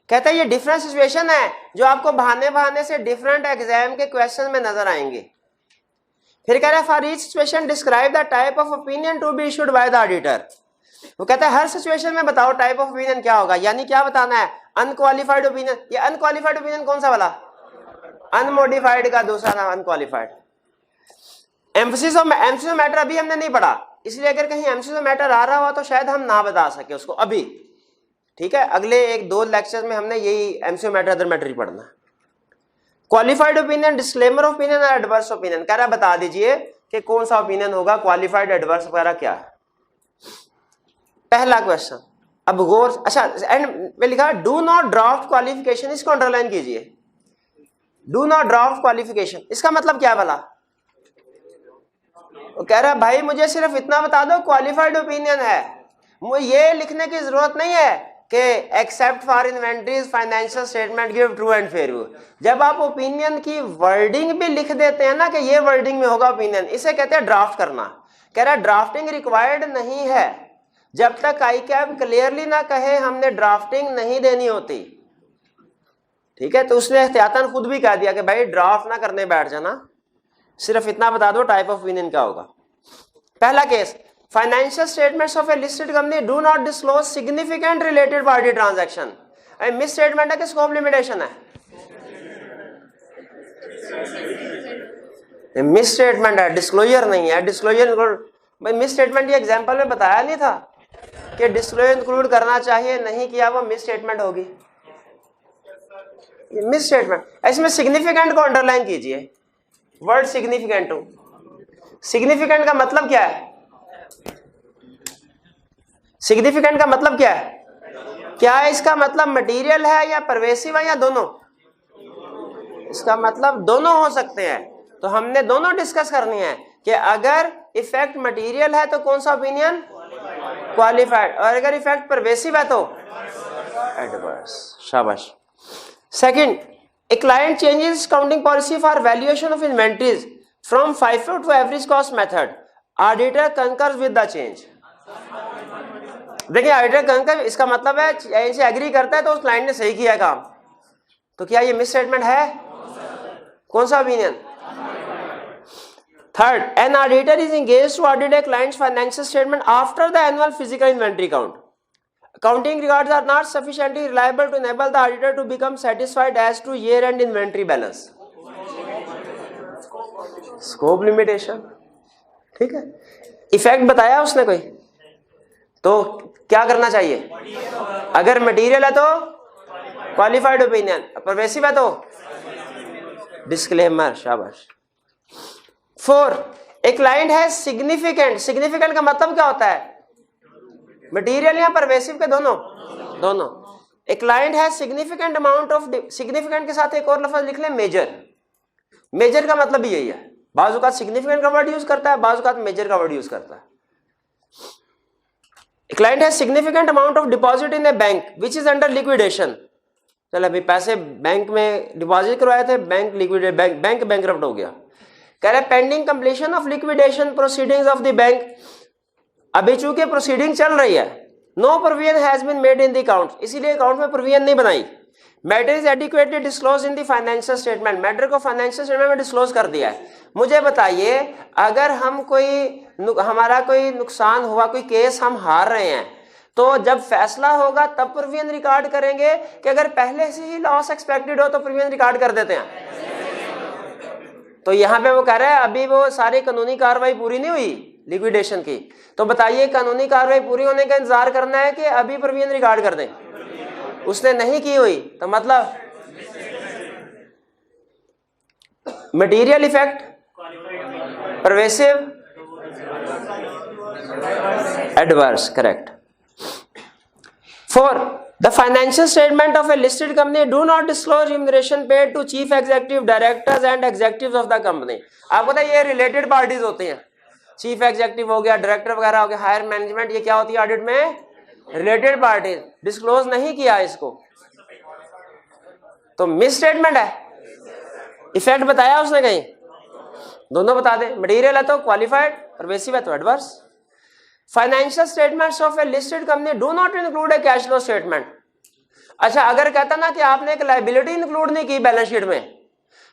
कहता है ये डिफरेंट सिचुएशन है जो आपको बहाने बहाने से डिफरेंट एग्जाम के क्वेश्चन में नजर आएंगे। फिर कह रहा है for each situation describe the type of opinion to be issued by the auditor. वो कहता है हर सिचुएशन में बताओ टाइप ऑफ ओपिनियन क्या होगा, यानी क्या बताना है? Unqualified opinion. ये अनक्वालिफाइड ओपिनियन कौन सा वाला? अनमोडिफाइड का दूसरा नाम अनक्वालिफाइड। एम्फसिस ऑफ मैटर अभी हमने नहीं पढ़ा, इसलिए अगर कहीं एम्फसिस ऑफ मैटर आ रहा हुआ तो शायद हम ना बता सके उसको अभी, ठीक है? अगले 1-2 लेक्चर में हमने यही एम्फसिस मैटर अदर मैटर ही पढ़ना। क्वालिफाइड ओपिनियन, डिस्क्लेमर ओपिनियन और एडवर्स ओपिनियन। कह रहा बता दीजिए कि कौन सा ओपिनियन होगा, क्वालिफाइड, एडवर्स वगैरह क्या है। पहला क्वेश्चन अब गौर, अच्छा एंड में लिखा डू नॉट ड्राफ्ट क्वालिफिकेशन, इसको अंडरलाइन कीजिए। डू नॉट ड्राफ्ट क्वालिफिकेशन इसका मतलब क्या भला? वो कह रहा है भाई मुझे सिर्फ इतना बता दो क्वालिफाइड ओपिनियन है, मुझे ये लिखने की जरूरत नहीं है कि except for inventories financial statement give true and fair view. जब आप ओपिनियन की वर्डिंग भी लिख देते हैं ना कि ये वर्डिंग में होगा ओपिनियन, इसे कहते हैं ड्राफ्ट करना। कह रहा है ड्राफ्टिंग रिक्वायर्ड नहीं है, जब तक आईकैब क्लियरली ना कहे हमने ड्राफ्टिंग नहीं देनी होती, ठीक है? तो उसने एहतियातन खुद भी कह दिया कि भाई ड्राफ्ट ना करने बैठ जाना, सिर्फ इतना बता दो टाइप ऑफ ओपिनियन क्या होगा। पहला case financial statements of A listed company do not disclose significant related party transaction. Miss statement है कि स्कोप लिमिटेशन है? मिस स्टेटमेंट है, डिस्क्लोजर नहीं है। डिस्क्लोजर भाई मिस स्टेटमेंट ये एग्जांपल में बताया नहीं था कि डिस्क्लोजर इंक्लूड करना चाहिए, नहीं किया वो मिस स्टेटमेंट होगी। मिस स्टेटमेंट, इसमें सिग्निफिकेंट को अंडरलाइन कीजिए, वर्ड सिग्निफिकेंट हो। सिग्निफिकेंट का मतलब क्या है? सिग्निफिकेंट का मतलब क्या है? क्या इसका मतलब मटेरियल है या परवेसिव है या दोनों? इसका मतलब दोनों हो सकते हैं, तो हमने दोनों डिस्कस करनी है कि अगर इफेक्ट मटेरियल है तो कौन सा ओपिनियन? क्वालिफाइड, और अगर इफेक्ट परवेसिव है तो एडवर्स। शाबाश। Second, a client changes accounting policy for valuation of inventories from FIFO to average cost method, auditor concurs with the change. देखिए ऑडिटर कंकर, इसका मतलब है चेंज से एग्री करता है तो उस क्लाइंट ने सही किया है काम। तो क्या ये मिस स्टेटमेंट है? कौन सा opinion? Third, an auditor is engaged to audit a client's financial statement after the annual physical inventory count. Accounting records are not sufficiently reliable to enable the auditor to become satisfied as to year-end inventory balance. Scope limitation, ठीक है। Effect बताया उसने कोई, तो क्या करना चाहिए? अगर मटेरियल है तो क्वालिफाइड ओपिनियन, परवेसिव है तो डिस्क्लेमर। शाबाश। 4, ए क्लाइंट है सिग्निफिकेंट। सिग्निफिकेंट का मतलब क्या होता है? मटेरियल या परवेसिव के दोनों? दोनों। ए क्लाइंट है सिग्निफिकेंट अमाउंट ऑफ, सिग्निफिकेंट के साथ एक और लफ्ज लिख ले, मेजर। मेजर का मतलब भी यही है, बाजुकात सिग्निफिकेंट का वर्ड यूज करता है, बाजुकात मेजर का वर्ड यूज करता है। ए क्लाइंट है significant amount of deposit in A bank which is under liquidation. चल अभी पैसे बैंक में डिपॉजिट करवाए थे, बैंक लिक्विडेट, बैंक बैंकरप्ट हो गया। कह रहे pending completion of liquidation proceedings of the bank, अभी चूंकि प्रोसीडिंग चल रही है, no provision has been made in the account, इसीलिए अकाउंट में प्रोविजन नहीं बनाई। Matter is adequately disclose in the financial statement, matter को फाइनेंशियल स्टेटमेंट में डिस्क्लोज कर दिया है। मुझे बताइए, अगर हम हमारा कोई नुकसान हुआ, कोई केस हम हार रहे हैं, तो जब फैसला होगा तब प्रोविजन रिकॉर्ड करेंगे कि अगर पहले से ही लॉस एक्सपेक्टेड हो तो प्रोविजन रिकॉर्ड कर देते हैं? तो यहाँ पे वो कह रहा है अभी वो सारी कानूनी कार्रवाई पूरी नहीं हुई लिक्विडेशन की, तो बताइए कानूनी कार्रवाई पूरी होने का इंतजार करना है कि अभी प्रोविजन रिकॉर्ड कर दें? उसने नहीं की हुई, तो मतलब material effect, pervasive, adverse, correct. 4, the financial statement of a listed company do not disclose remuneration paid to chief executive, directors and executives of the company। आपको पता है ये रिलेटेड पार्टीज होते हैं, चीफ एग्जीक्यूटिव हो गया, डायरेक्टर वगैरह हो गया, हायर मैनेजमेंट, ये क्या होती है ऑडिट में? Related parties. डिस्क्लोज नहीं किया इसको तो मिस स्टेटमेंट है। इफेक्ट बताया उसने कहीं? दोनों बता दे। मटेरियल है तो क्वालिफाइड, परवेसिव है तो adverse. Financial statements of A listed company do not include A cash flow statement. अच्छा, अगर कहता ना कि आपने एक लायबिलिटी इंक्लूड नहीं की बैलेंस शीट में,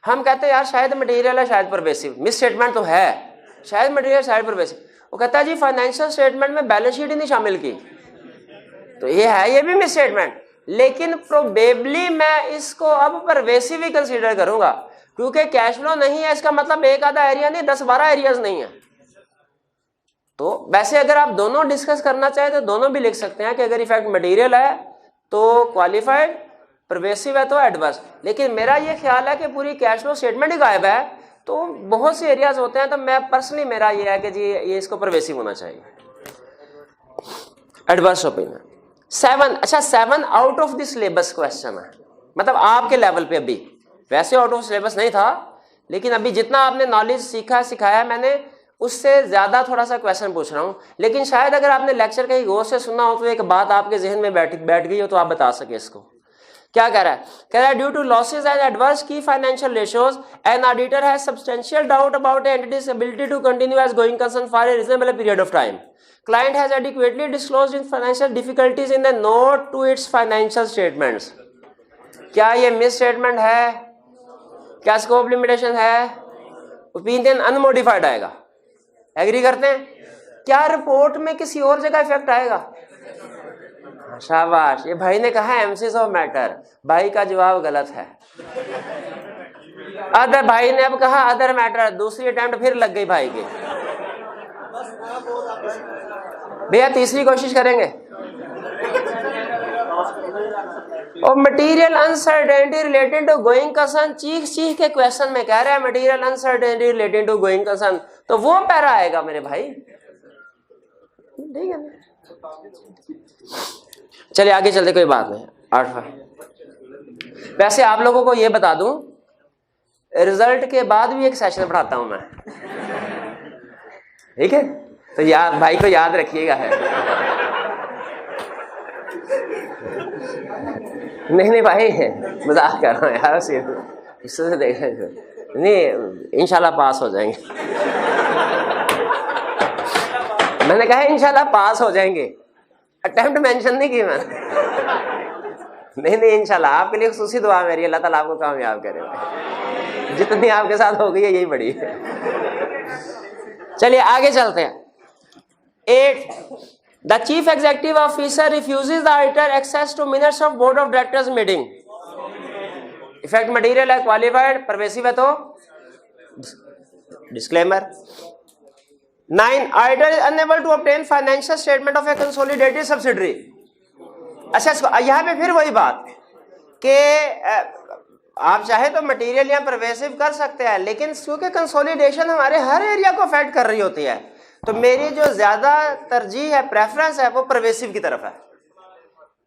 हम कहते हैं यार शायद मटेरियल है, शायद परवेसिव, मिस स्टेटमेंट तो है, शायद मटेरियल शायद परवेसिव। वो कहता है जी फाइनेंशियल स्टेटमेंट में बैलेंस शीट ही नहीं शामिल की, तो ये है, ये भी मिस स्टेटमेंट। लेकिन प्रोबेबली मैं इसको अब परवेसिव ही कंसीडर करूंगा, क्योंकि कैश फ्लो नहीं है, इसका मतलब एक आधा एरिया नहीं, 10-12 एरियाज नहीं है। तो वैसे अगर आप दोनों डिस्कस करना चाहे तो दोनों भी लिख सकते हैं कि अगर इफेक्ट मटेरियल है तो क्वालिफाइड, परवेसिव है तो एडवर्स। लेकिन मेरा ये ख्याल है कि पूरी कैश फ्लो स्टेटमेंट ही गायब है, तो बहुत से एरियाज होते हैं, तो मैं पर्सनली मेरा ये है कि जी ये इसको परवेसिव होना चाहिए, एडवर्स ओपिनियन। 7, अच्छा 7 out of the syllabus question है, मतलब आपके लेवल पे, अभी वैसे आउट ऑफ सिलेबस नहीं था, लेकिन अभी जितना आपने नॉलेज सीखा सिखाया मैंने, उससे ज्यादा थोड़ा सा क्वेश्चन पूछ रहा हूं। लेकिन शायद अगर आपने लेक्चर कहीं गौर से सुना हो तो एक बात आपके जहन में बैठ गई हो तो आप बता सके इसको। क्या कह रहा है? कह रहा है due to losses and adverse key financial ratios an auditor has substantial doubt about entity's ability to continue as going concern for a reasonable period of time. Client has adequately disclosed in financial difficulties in the note to its financial statements. क्या ये misstatement है? क्या scope limitation है? Opinion unmodified आएगा। Agree करते हैं? क्या report में किसी और जगह इफेक्ट आएगा? शाबाश, ये भाई ने कहा एम्फेसिस ऑफ मैटर, भाई का जवाब गलत है। अदर, भाई ने अब कहा अदर मैटर, दूसरी अटेम्प्ट फिर लग गई भाई की। भैया तीसरी कोशिश करेंगे। और material uncertainty related to going concern, चीख के क्वेश्चन में कह रहा है material uncertainty related to going concern, तो वो पैरा आएगा मेरे भाई, ठीक है ना? चलिए आगे चलते, कोई बात नहीं। 8वां, वैसे आप लोगों को ये बता दूं, रिजल्ट के बाद भी एक सेशन पढ़ाता हूं मैं, ठीक है? तो याद, भाई को याद रखिएगा है। नहीं भाई, मजाक कर रहा हूँ यार, इससे देख रहे नहीं, इंशाल्लाह पास हो जाएंगे। मैंने कहा इंशाल्लाह पास हो जाएंगे, अटेम्प्ट मेंशन नहीं की मैंने। नहीं, इंशाल्लाह आपके लिए खुसूसी दुआ मेरी, अल्लाह ताला आपको कामयाब करे। जितनी आपके साथ हो गई है यही बड़ी है। चलिए आगे चलते हैं। 8, the chief executive officer refuses the auditor access to minutes of board of directors meeting. Effect material है क्वालिफाइड, परवेसिव है तो disclaimer. 9, auditor is unable to obtain financial statement of a consolidated subsidiary. अच्छा, यहाँ पे फिर वही बात कि आप चाहे तो मटेरियल या परवेसिव कर सकते हैं, लेकिन क्योंकि कंसोलिडेशन हमारे हर एरिया को अफेक्ट कर रही होती है, तो मेरी जो ज्यादा तरजीह है, प्रेफरेंस है, वो परवेसिव की तरफ है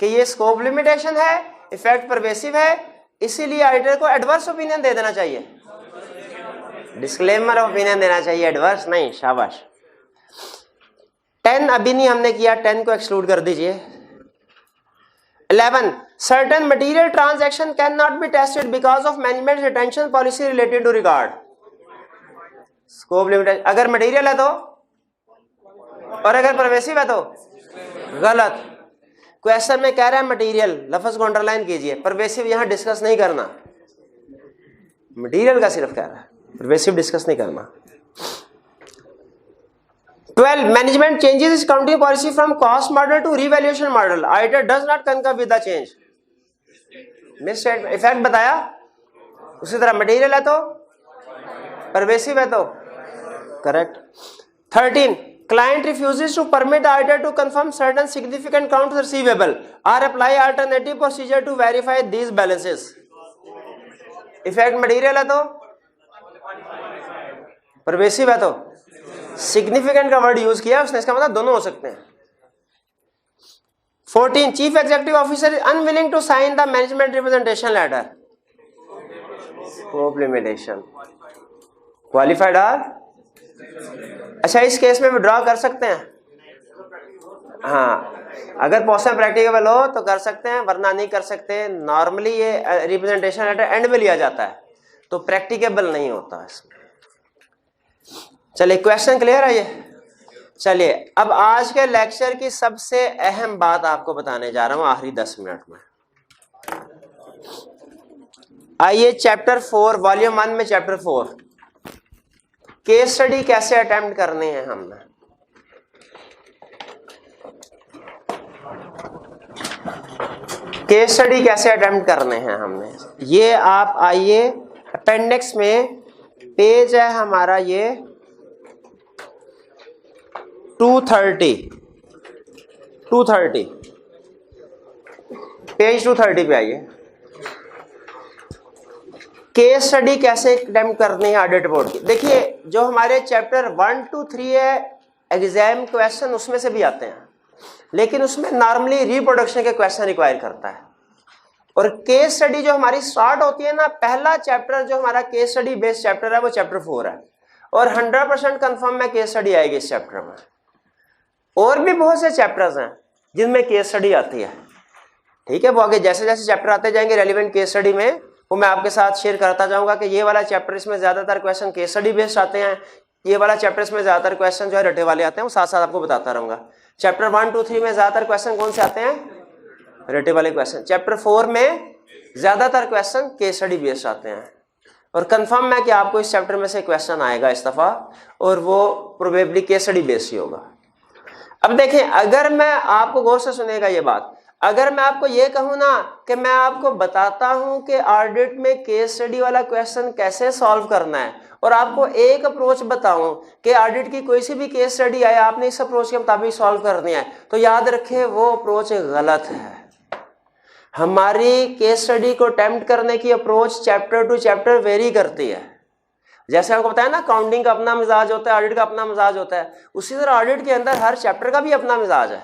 कि ये स्कोप लिमिटेशन है, इफेक्ट परवेसिव है, इसीलिए ऑडिटर को एडवर्स ओपिनियन दे देना चाहिए, डिस्क्लेमर ओपिनियन देना चाहिए, एडवर्स नहीं। शाबाश। 10 अभी नहीं हमने किया, 10 को एक्सक्लूड कर दीजिए। 11, certain material transaction cannot be tested because of management retention policy related to regard scope limitation। अगर मटेरियल है तो, और अगर परवेसिव है तो गलत। क्वेश्चन में कह रहा है मटेरियल, लफ्ज को अंडरलाइन कीजिए, परवेसिव यहां डिस्कस नहीं करना, मटेरियल का सिर्फ कह रहा है, परवेसिव डिस्कस नहीं करना। 12, management changes its accounting policy from cost model to revaluation model. Auditor does not concur with the change. Misstatement, effect बताया। उसी तरह मटेरियल है तो, परवेसिव है तो correct. 13, client refuses to permit the auditor to confirm certain significant accounts receivable or apply alternative procedure to verify these balances. Effect material है तो, pervasive है तो, सिग्निफिकेंट का वर्ड यूज किया उसने, इसका मतलब दोनों हो सकते हैं। 14, chief executive officer is unwilling to sign the management representation letter, scope limitation, qualified are. अच्छा, इस केस में विड्रॉ कर सकते हैं, हाँ, अगर पॉसिबल प्रैक्टिकेबल हो तो कर सकते हैं, वरना नहीं कर सकते। नॉर्मली ये रिप्रेजेंटेशन लेटर एंड में लिया जाता है, तो प्रैक्टिकेबल नहीं होता इसमें। चलिए, क्वेश्चन क्लियर है ये। चलिए, अब आज के लेक्चर की सबसे अहम बात आपको बताने जा रहा हूं आखिरी 10 मिनट में। आइए चैप्टर 4 वॉल्यूम 1 में, चैप्टर 4 केस स्टडी कैसे अटेम्प्ट करने हैं हमने। केस स्टडी कैसे अटेम्प्ट करने हैं हमने, ये आप आइए अपेंडिक्स में पेज है हमारा ये 230 पेज 230 पे आइए। केस स्टडी कैसे अटेम्प्ट करनी है ऑडिट बोर्ड की। देखिए, जो हमारे चैप्टर 1 to 3 है एग्जाम क्वेश्चन उसमें से भी आते हैं, लेकिन उसमें नॉर्मली रिप्रोडक्शन के क्वेश्चन रिक्वायर करता है। और केस स्टडी जो हमारी स्टार्ट होती है ना, पहला चैप्टर जो हमारा केस स्टडी बेस्ड चैप्टर है वो चैप्टर 4 है, और 100% कंफर्म है केस स्टडी आएगी इस चैप्टर में। और भी बहुत से चैप्टर्स हैं जिनमें केस स्टडी आती है, ठीक है। वो आगे जैसे जैसे चैप्टर आते जाएंगे रेलिवेंट केस स्टडी में, वो मैं आपके साथ शेयर करता जाऊंगा कि ये वाला चैप्टर इसमें ज्यादातर क्वेश्चन केस स्टडी बेस्ड आते हैं, ये वाला चैप्टर इसमें ज्यादातर क्वेश्चन जो है रटे वाले आते हैं, वो साथ साथ आपको बताता रहूंगा। चैप्टर 1 to 3 में ज्यादातर क्वेश्चन कौन से आते हैं, रटे वाले क्वेश्चन। चैप्टर 4 में ज्यादातर क्वेश्चन केस स्टडी बेस्ड आते हैं, और कंफर्म है कि आपको इस चैप्टर में से क्वेश्चन आएगा इस दफा, और वो प्रोबेबली केस स्टडी बेस्ड ही होगा। अब देखें, अगर मैं आपको गौर से सुनेगा ये बात, अगर मैं आपको ये कहूं ना कि मैं आपको बताता हूं कि ऑडिट में केस स्टडी वाला क्वेश्चन कैसे सॉल्व करना है, और आपको एक अप्रोच बताऊं कि ऑडिट की कोई सी भी केस स्टडी आए आपने इस अप्रोच के मुताबिक सॉल्व करनी है, तो याद रखें वो अप्रोच गलत है। हमारी केस स्टडी को अटेम्प्ट करने की approach chapter two chapter very करती है। जैसे आपको बताया ना, काउंटिंग का अपना मिजाज होता है, ऑडिट का अपना मिजाज होता है, उसी तरह ऑडिट के अंदर हर चैप्टर का भी अपना मिजाज है।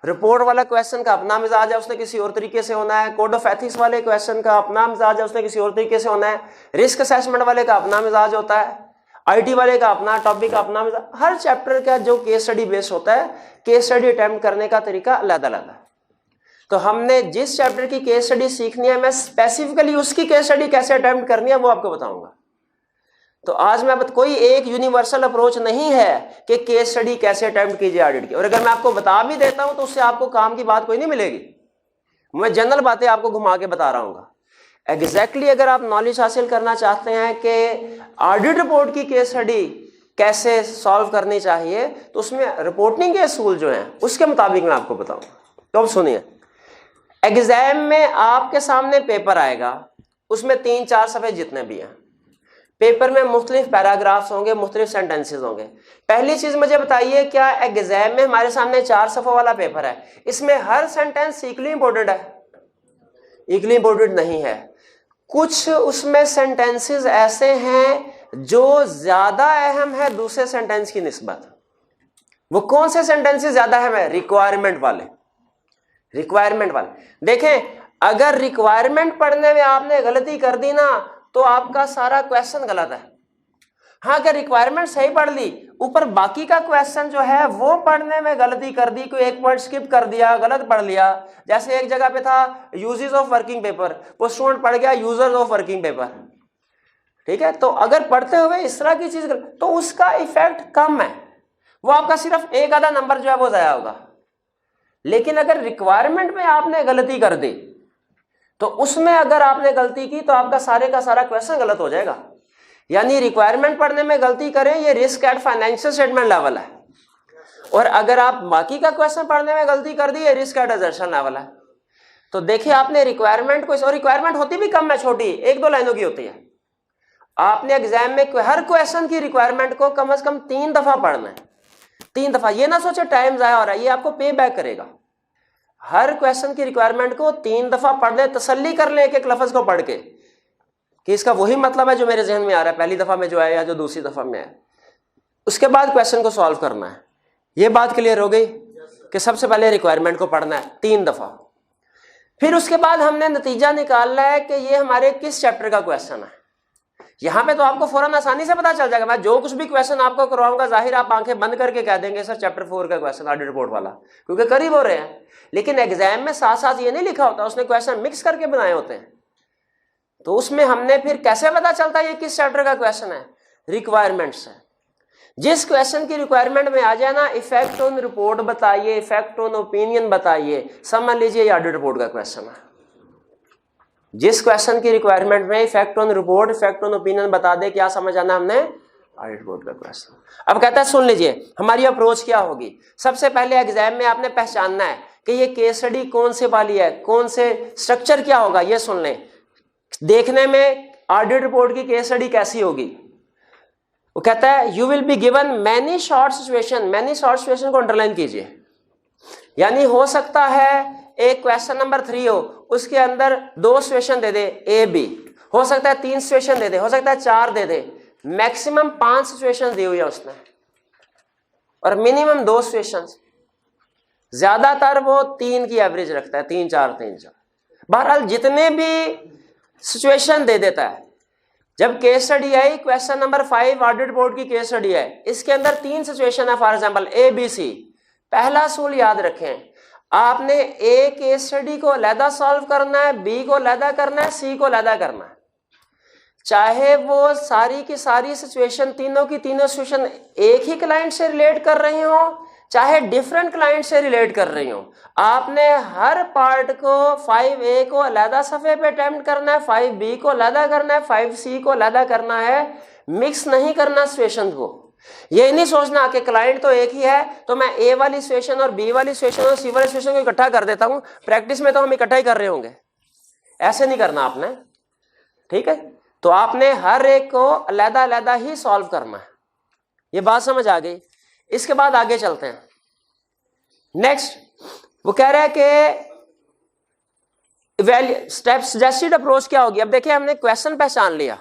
रिपोर्ट वाला क्वेश्चन का अपना मिजाज है, उसने किसी और तरीके से होना है। कोड ऑफ एथिक्स वाले क्वेश्चन का अपना मिजाज है, उसने किसी और तरीके से होना है। रिस्क असेसमेंट वाले का अपना मिजाज होता है, आईटी वाले का अपना टॉपिक का अपना मिजाज। हर चैप्टर का जो केस स्टडी बेस्ड होता है, केस स्टडी अटेम्प्ट करने का तरीका अलग अलग है। तो हमने जिस चैप्टर की केस स्टडी सीखनी है, मैं स्पेसिफिकली उसकी केस स्टडी कैसे अटेम्प्ट करनी है वो आपको बताऊंगा। तो आज मैं कोई एक यूनिवर्सल अप्रोच नहीं है कि केस स्टडी कैसे अटेम्प्ट कीजिए ऑडिट की, और अगर मैं आपको बता भी देता हूं तो उससे आपको काम की बात कोई नहीं मिलेगी। मैं जनरल बातें आपको घुमा के बता रहा हूँ। एग्जैक्टली अगर आप नॉलेज हासिल करना चाहते हैं कि ऑडिट रिपोर्ट की केस स्टडी कैसे सॉल्व करनी चाहिए, तो उसमें रिपोर्टिंग के असूल जो हैं उसके मुताबिक मैं आपको बताऊंगा। तो अब सुनिए, एग्जाम में आपके सामने पेपर आएगा, उसमें 3-4 सफ़े जितने भी हैं, पेपर में मुख्तलिफ पैराग्राफ्स होंगे, मुख्तलिफ सेंटेंसेस होंगे। पहली चीज मुझे बताइए, क्या एग्जाम में हमारे सामने 4 सफ़ों वाला पेपर है, इसमें हर सेंटेंस इक्वली इंपॉर्टेंट है? इक्वली इंपॉर्टेंट नहीं है। कुछ उसमें सेंटेंसेस ऐसे हैं जो ज्यादा अहम है दूसरे सेंटेंस की निस्बत। वो कौन से सेंटेंसेस ज्यादा अहम है? रिक्वायरमेंट वाले। रिक्वायरमेंट वाले देखें, अगर रिक्वायरमेंट पढ़ने में आपने गलती कर दी ना तो आपका सारा क्वेश्चन गलत है। हाँ, अगर रिक्वायरमेंट सही पढ़ ली, ऊपर बाकी का क्वेश्चन जो है वो पढ़ने में गलती कर दी, कोई एक पॉइंट स्किप कर दिया, गलत पढ़ लिया। जैसे एक जगह पे था यूजेस ऑफ वर्किंग पेपर, वो स्टूडेंट पढ़ गया यूजर्स ऑफ वर्किंग पेपर। ठीक है, तो अगर पढ़ते हुए इस तरह की चीज तो उसका इफेक्ट कम है, वो आपका सिर्फ एक आधा नंबर जो है वो जाया होगा। लेकिन अगर रिक्वायरमेंट में आपने गलती कर दी तो उसमें अगर आपने गलती की तो आपका सारे का सारा क्वेश्चन गलत हो जाएगा। यानी रिक्वायरमेंट पढ़ने में गलती करें, ये risk at financial statement level है, और अगर आप बाकी का क्वेश्चन पढ़ने में गलती कर दी, ये रिस्क एट असर्शन लेवल है। तो देखिए, आपने रिक्वायरमेंट को, और रिक्वायरमेंट होती भी कम है, छोटी 1-2 लाइनों की होती है। आपने एग्जाम में हर क्वेश्चन की रिक्वायरमेंट को कम से कम 3 दफा पढ़ना है। 3 दफा, ये ना सोचे टाइम जाया हो रहा है, ये आपको पे बैक करेगा। हर क्वेश्चन की रिक्वायरमेंट को 3 दफा पढ़ ले, तसल्ली कर ले एक लफ्ज को पढ़ के कि इसका वही मतलब है जो मेरे जहन में आ रहा है पहली दफा में जो है या जो दूसरी दफा में है। उसके बाद क्वेश्चन को सॉल्व करना है। ये बात क्लियर हो गई कि सबसे पहले रिक्वायरमेंट को पढ़ना है 3 दफा। फिर उसके बाद हमने नतीजा निकालना है कि ये हमारे किस चैप्टर का क्वेश्चन है। यहां पे तो आपको फौरन आसानी से पता चल जाएगा। मैं जो कुछ भी क्वेश्चन आपको करवाऊंगा, जाहिर आप आंखें बंद करके कह देंगे सर चैप्टर 4 का क्वेश्चन ऑडिट रिपोर्ट वाला, क्योंकि करीब हो रहे हैं। लेकिन एग्जाम में साथ साथ ये नहीं लिखा होता, उसने क्वेश्चन मिक्स करके बनाए होते हैं। तो उसमें हमने फिर कैसे पता चलता है ये किस चैप्टर का क्वेश्चन है? रिक्वायरमेंट्स है। जिस क्वेश्चन की रिक्वायरमेंट में आ जाए ना, इफेक्ट ऑन रिपोर्ट बताइए, इफेक्ट ऑन ओपिनियन बताइए, समझ लीजिए ये ऑडिट रिपोर्ट का क्वेश्चन है। जिस क्वेश्चन की रिक्वायरमेंट में effect on report, effect on opinion बता दे, क्या समझ आना हमने? ऑडिट रिपोर्ट का क्वेश्चन। अब कहता है सुन लीजिए हमारी अप्रोच क्या होगी। सबसे पहले एग्जाम में आपने पहचानना है कि ये केस स्टडी कौन से वाली है, कौन से स्ट्रक्चर क्या होगा, ये सुन लें। देखने में ऑडिट रिपोर्ट की केस स्टडी कैसी होगी? वो कहता है you will be given many short situation. Many short situation को अंडरलाइन कीजिए। यानी हो सकता है एक क्वेश्चन नंबर 3 हो, उसके अंदर 2 situation they they A B, हो सकता है 3 सिचुएशन दे दे, हो सकता है 4 दे दे, मैक्सिमम 5 सिचुएशन दी हुई है उसने, और मिनिमम 2 सिचुएशन। ज्यादातर वो 3 की एवरेज रखता है, 3-4। बहरहाल जितने भी सिचुएशन दे देता है। जब केस स्टडी आई, क्वेश्चन नंबर 5 ऑडिट रिपोर्ट की केस स्टडी है, इसके अंदर 3 सिचुएशन है, for example A B C. पहला असूल याद रखें, आपने ए केस स्टडी को अलहदा सॉल्व करना है, बी को अलहदा करना है, सी को अलहदा करना है। चाहे वो सारी की सारी सिचुएशन, तीनों की तीनों सिचुएशन एक ही क्लाइंट से रिलेट कर रही हो, चाहे डिफरेंट क्लाइंट से रिलेट कर रही हो, आपने हर पार्ट को 5A को अलहदा सफ़े पे अटेम्प्ट करना है, 5B को अलहदा करना है, 5C को अलहदा करना है। मिक्स नहीं करना सिचुएशन को। ये नहीं सोचना कि क्लाइंट तो एक ही है तो मैं ए वाली सिचुएशन और बी वाली सिचुएशन और सी वाली सिचुएशन को इकट्ठा कर देता हूं, प्रैक्टिस में तो हम इकट्ठा ही कर रहे होंगे। ऐसे नहीं करना आपने, ठीक है? तो आपने हर एक को अलहदा अलहदा ही सॉल्व करना है। ये बात समझ आ गई? इसके बाद आगे चलते हैं। नेक्स्ट वो कह रहा है कि स्टेप सजेस्टेड अप्रोच क्या होगी। अब देखिए, हमने क्वेश्चन पहचान लिया,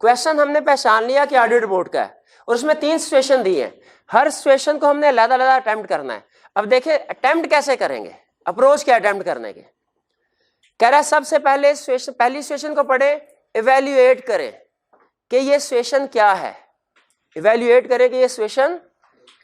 क्वेश्चन हमने पहचान लिया कि ऑडिट रिपोर्ट का है, और उसमें 3 सिचुएशन दी है। हर सिचुएशन को हमने अलग अलग अटेम्प्ट करना है। अब देखिए अटेम्प्ट कैसे करेंगे, अप्रोच क्या अटेम्प्ट करने के। कह रहा है सबसे पहले पहली सिचुएशन को पढ़े, इवेल्युएट करें कि ये सिचुएशन क्या है। इवेल्युएट करें कि ये सिचुएशन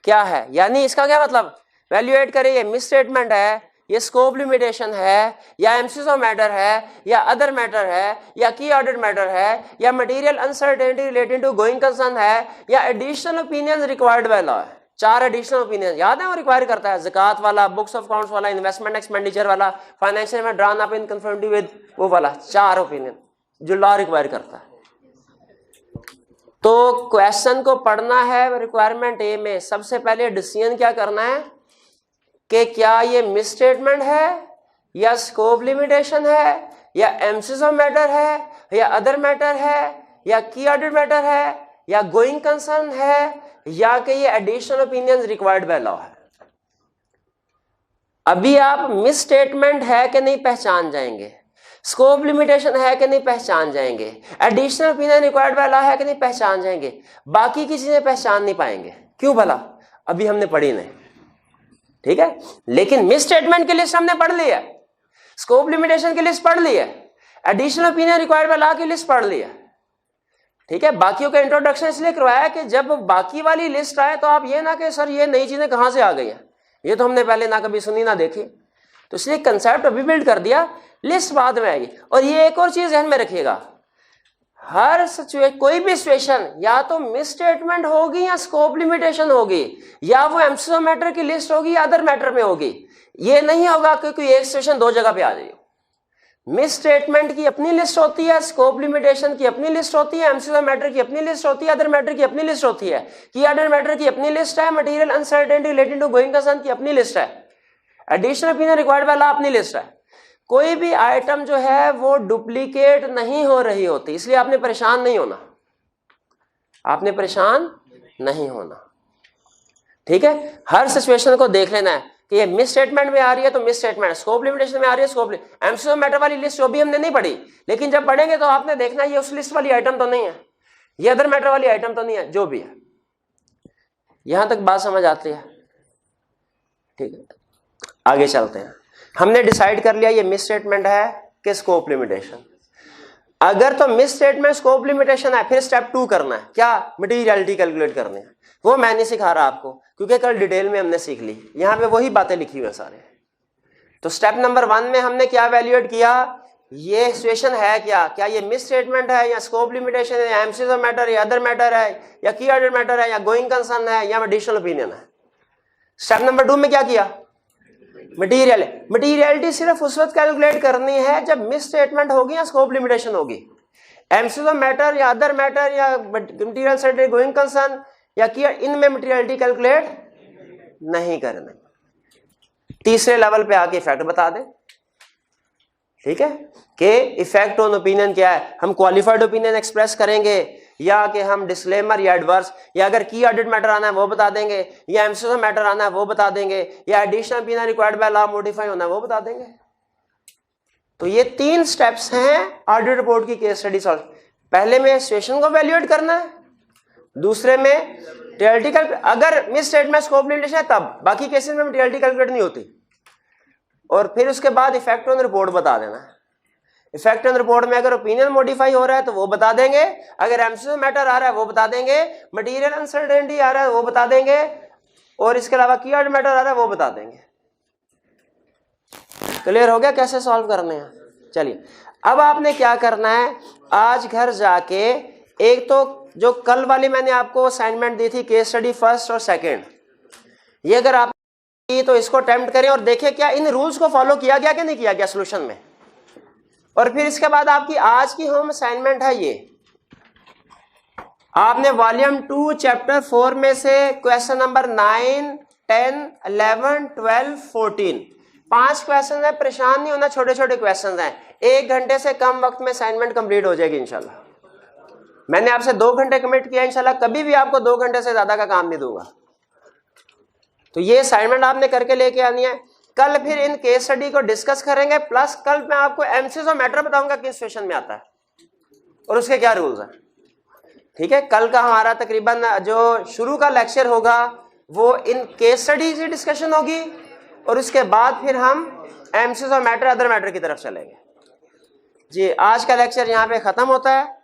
क्या है, यानी इसका क्या मतलब? इवेल्युएट करें ये मिस स्टेटमेंट है ये स्कोप लिमिटेशन है या एम्फसिस ऑफ मैटर है या अदर मैटर है या की ऑर्डर्ड मैटर है या material uncertainty related to going concern है या additional opinions required by law है। 4 एडिशनल ओपिनियन याद है वो रिक्वायर करता है, ज़कात वाला, बुक्स ऑफ अकाउंट्स वाला, इन्वेस्टमेंट एक्सपेंडिचर वाला, फाइनेंशियल में drawn up in conformity with वो वाला 4 ओपिनियन जो लॉ रिक्वायर करता है। तो क्वेश्चन को पढ़ना है रिक्वायरमेंट ए में, सबसे पहले डिसीजन क्या करना है कि क्या ये मिस स्टेटमेंट है या स्कोप लिमिटेशन है या एम्फसिस ऑफ मैटर है या अदर मैटर है या की ऑर्डर्ड मैटर है या गोइंग कंसर्न है या कि ये additional opinions required by law है। अभी आप मिस स्टेटमेंट है कि नहीं पहचान जाएंगे, स्कोप लिमिटेशन है कि नहीं पहचान जाएंगे, additional opinion required by law है कि नहीं पहचान जाएंगे, बाकी की चीजें पहचान नहीं पाएंगे। क्यों भला? अभी हमने पढ़ी नहीं, ठीक है। लेकिन मिस स्टेटमेंट की लिस्ट हमने पढ़ ली है, स्कोप लिमिटेशन की लिस्ट पढ़ ली है, additional opinion required by law की लिस्ट पढ़ ली है, ठीक है। बाकियों का इंट्रोडक्शन इसलिए करवाया कि जब बाकी वाली लिस्ट आए तो आप ये ना कि सर ये नई चीजें कहां से आ गई हैं, ये तो हमने पहले ना कभी सुनी ना देखी, तो इसलिए कंसेप्ट अभी बिल्ड कर दिया, लिस्ट बाद में आएगी। और ये एक और चीज ध्यान में रखिएगा, हर सिचुएशन कोई भी सिचुएशन या तो मिस स्टेटमेंट होगी या स्कोप लिमिटेशन होगी या वो एम्फसिस ऑफ मैटर की लिस्ट होगी या अदर मैटर में होगी। ये नहीं होगा कि कोई एक सिचुएशन 2 जगह पे आ जाए। मिस स्टेटमेंट की अपनी लिस्ट होती है, स्कोप लिमिटेशन की अपनी लिस्ट होती है, एम्फसिस ऑफ मैटर की अपनी लिस्ट होती है, अदर मैटर की अपनी लिस्ट होती है, की ऑर्डर मैटर की अपनी लिस्ट है, material uncertainty related to going concern की अपनी लिस्ट है, additional opinion required by law अपनी लिस्ट है। कोई भी आइटम जो है वो डुप्लीकेट नहीं हो रही होती, इसलिए आपने परेशान नहीं होना, आपने परेशान नहीं होना, ठीक है। हर सिचुएशन को देख लेना है कि ये मिस स्टेटमेंट में आ रही है तो मिस स्टेटमेंट, स्कोप लिमिटेशन में आ रही है स्कोप, एम्फसिस ऑफ मैटर वाली लिस्ट जो भी हमने नहीं पढ़ी, लेकिन जब पढ़ेंगे तो आपने देखना ये उस लिस्ट वाली आइटम तो नहीं है, ये अदर मैटर वाली आइटम तो नहीं है, जो भी है। यहां तक बात समझ आती है, ठीक है। आगे चलते हैं। हमने डिसाइड कर लिया ये मिस स्टेटमेंट है कि स्कोप लिमिटेशन। अगर तो मिस स्टेटमेंट स्कोप लिमिटेशन है, फिर स्टेप 2 करना है, क्या? मटेरियलिटी कैलकुलेट करनी है। वो मैं नहीं सिखा रहा आपको क्योंकि कल डिटेल में हमने सीख ली, यहां पे वही बातें लिखी हुई है सारे। तो स्टेप नंबर 1 में हमने क्या वैल्यूएट किया, ये सिचुएशन है क्या ये मिस स्टेटमेंट है या स्कोप लिमिटेशन है या एम्फसिस ऑफ मैटर या अदर मैटर है या की ऑर्डर मैटर है या गोइंग कंसर्न है या एडिशनल ओपिनियन है। स्टेप नंबर 2 में क्या किया, मटीरियलिटी सिर्फ उस वक्त कैलकुलेट करनी है जब मिस स्टेटमेंट होगी या स्कोप लिमिटेशन होगी। एम्फसिस ऑफ मैटर या अदर मैटर या मटीरियल सर्टेनिटी गोइंग कंसर्न या किया, इनमें मटीरियलिटी कैलकुलेट नहीं करना। तीसरे लेवल पे आके इफेक्ट बता दे, ठीक है, कि इफेक्ट ऑन ओपिनियन क्या है। हम क्वालिफाइड ओपिनियन एक्सप्रेस करेंगे या कि हम डिस्क्लेमर या एडवर्स, या अगर की ऑडिट मैटर आना है वो बता देंगे, या एम्फसिस ऑफ मैटर आना है वो बता देंगे, या additional opinion required by law modify होना है वो बता देंगे। तो ये 3 स्टेप्स हैं ऑडिट रिपोर्ट की केस स्टडी सॉल्व। पहले में सिचुएशन को वैल्यूएट करना है, दूसरे में मटीरियलिटी कैलकुलेट, अगर मिस स्टेटमेंट स्कोप लिमिटेशन है तब, बाकी केसेस में मटीरियलिटी कैलकुलेट नहीं होती। और फिर उसके बाद इफेक्ट ऑन रिपोर्ट बता देना है। इफेक्ट ऑन रिपोर्ट में अगर ओपिनियन मॉडिफाई हो रहा है तो वो बता देंगे, अगर एम्फसिस मैटर आ रहा है वो बता देंगे, मटेरियल अनसर्टेनिटी आ रहा है वो बता देंगे, और इसके अलावा की ऑर्डर मैटर आ रहा है वो बता देंगे। क्लियर हो गया कैसे सॉल्व करने हैं? चलिए अब आपने क्या करना है, आज घर जाके एक तो जो कल वाली मैंने आपको असाइनमेंट दी थी केस स्टडी फर्स्ट और सेकंड, ये अगर आप तो इसको अटेम्प्ट करें और देखें क्या इन रूल्स को फॉलो किया गया कि नहीं किया गया सोल्यूशन में। और फिर इसके बाद आपकी आज की होम असाइनमेंट है, ये आपने वॉल्यूम 2 चैप्टर 4 में से क्वेश्चन नंबर 9, 10, 11, 12, 14 5 क्वेश्चन है। परेशान नहीं होना, छोटे छोटे क्वेश्चन हैं, 1 घंटे से कम वक्त में असाइनमेंट कंप्लीट हो जाएगी इंशाल्लाह। मैंने आपसे 2 घंटे कमिट किया, इंशाल्लाह कभी भी आपको 2 घंटे से ज्यादा का काम नहीं दूंगा। तो ये असाइनमेंट आपने करके लेके आनी है। कल फिर इन केस स्टडी को डिस्कस करेंगे, प्लस कल मैं आपको एम्फसिस ऑफ मैटर बताऊंगा किस सिचुएशन में आता है और उसके क्या रूल्स हैं, ठीक है। कल का हमारा तकरीबन जो शुरू का लेक्चर होगा वो इन केस स्टडी से डिस्कशन होगी, और उसके बाद फिर हम emphasis of matter other matter की तरफ चलेंगे। जी आज का लेक्चर यहाँ पे खत्म होता है।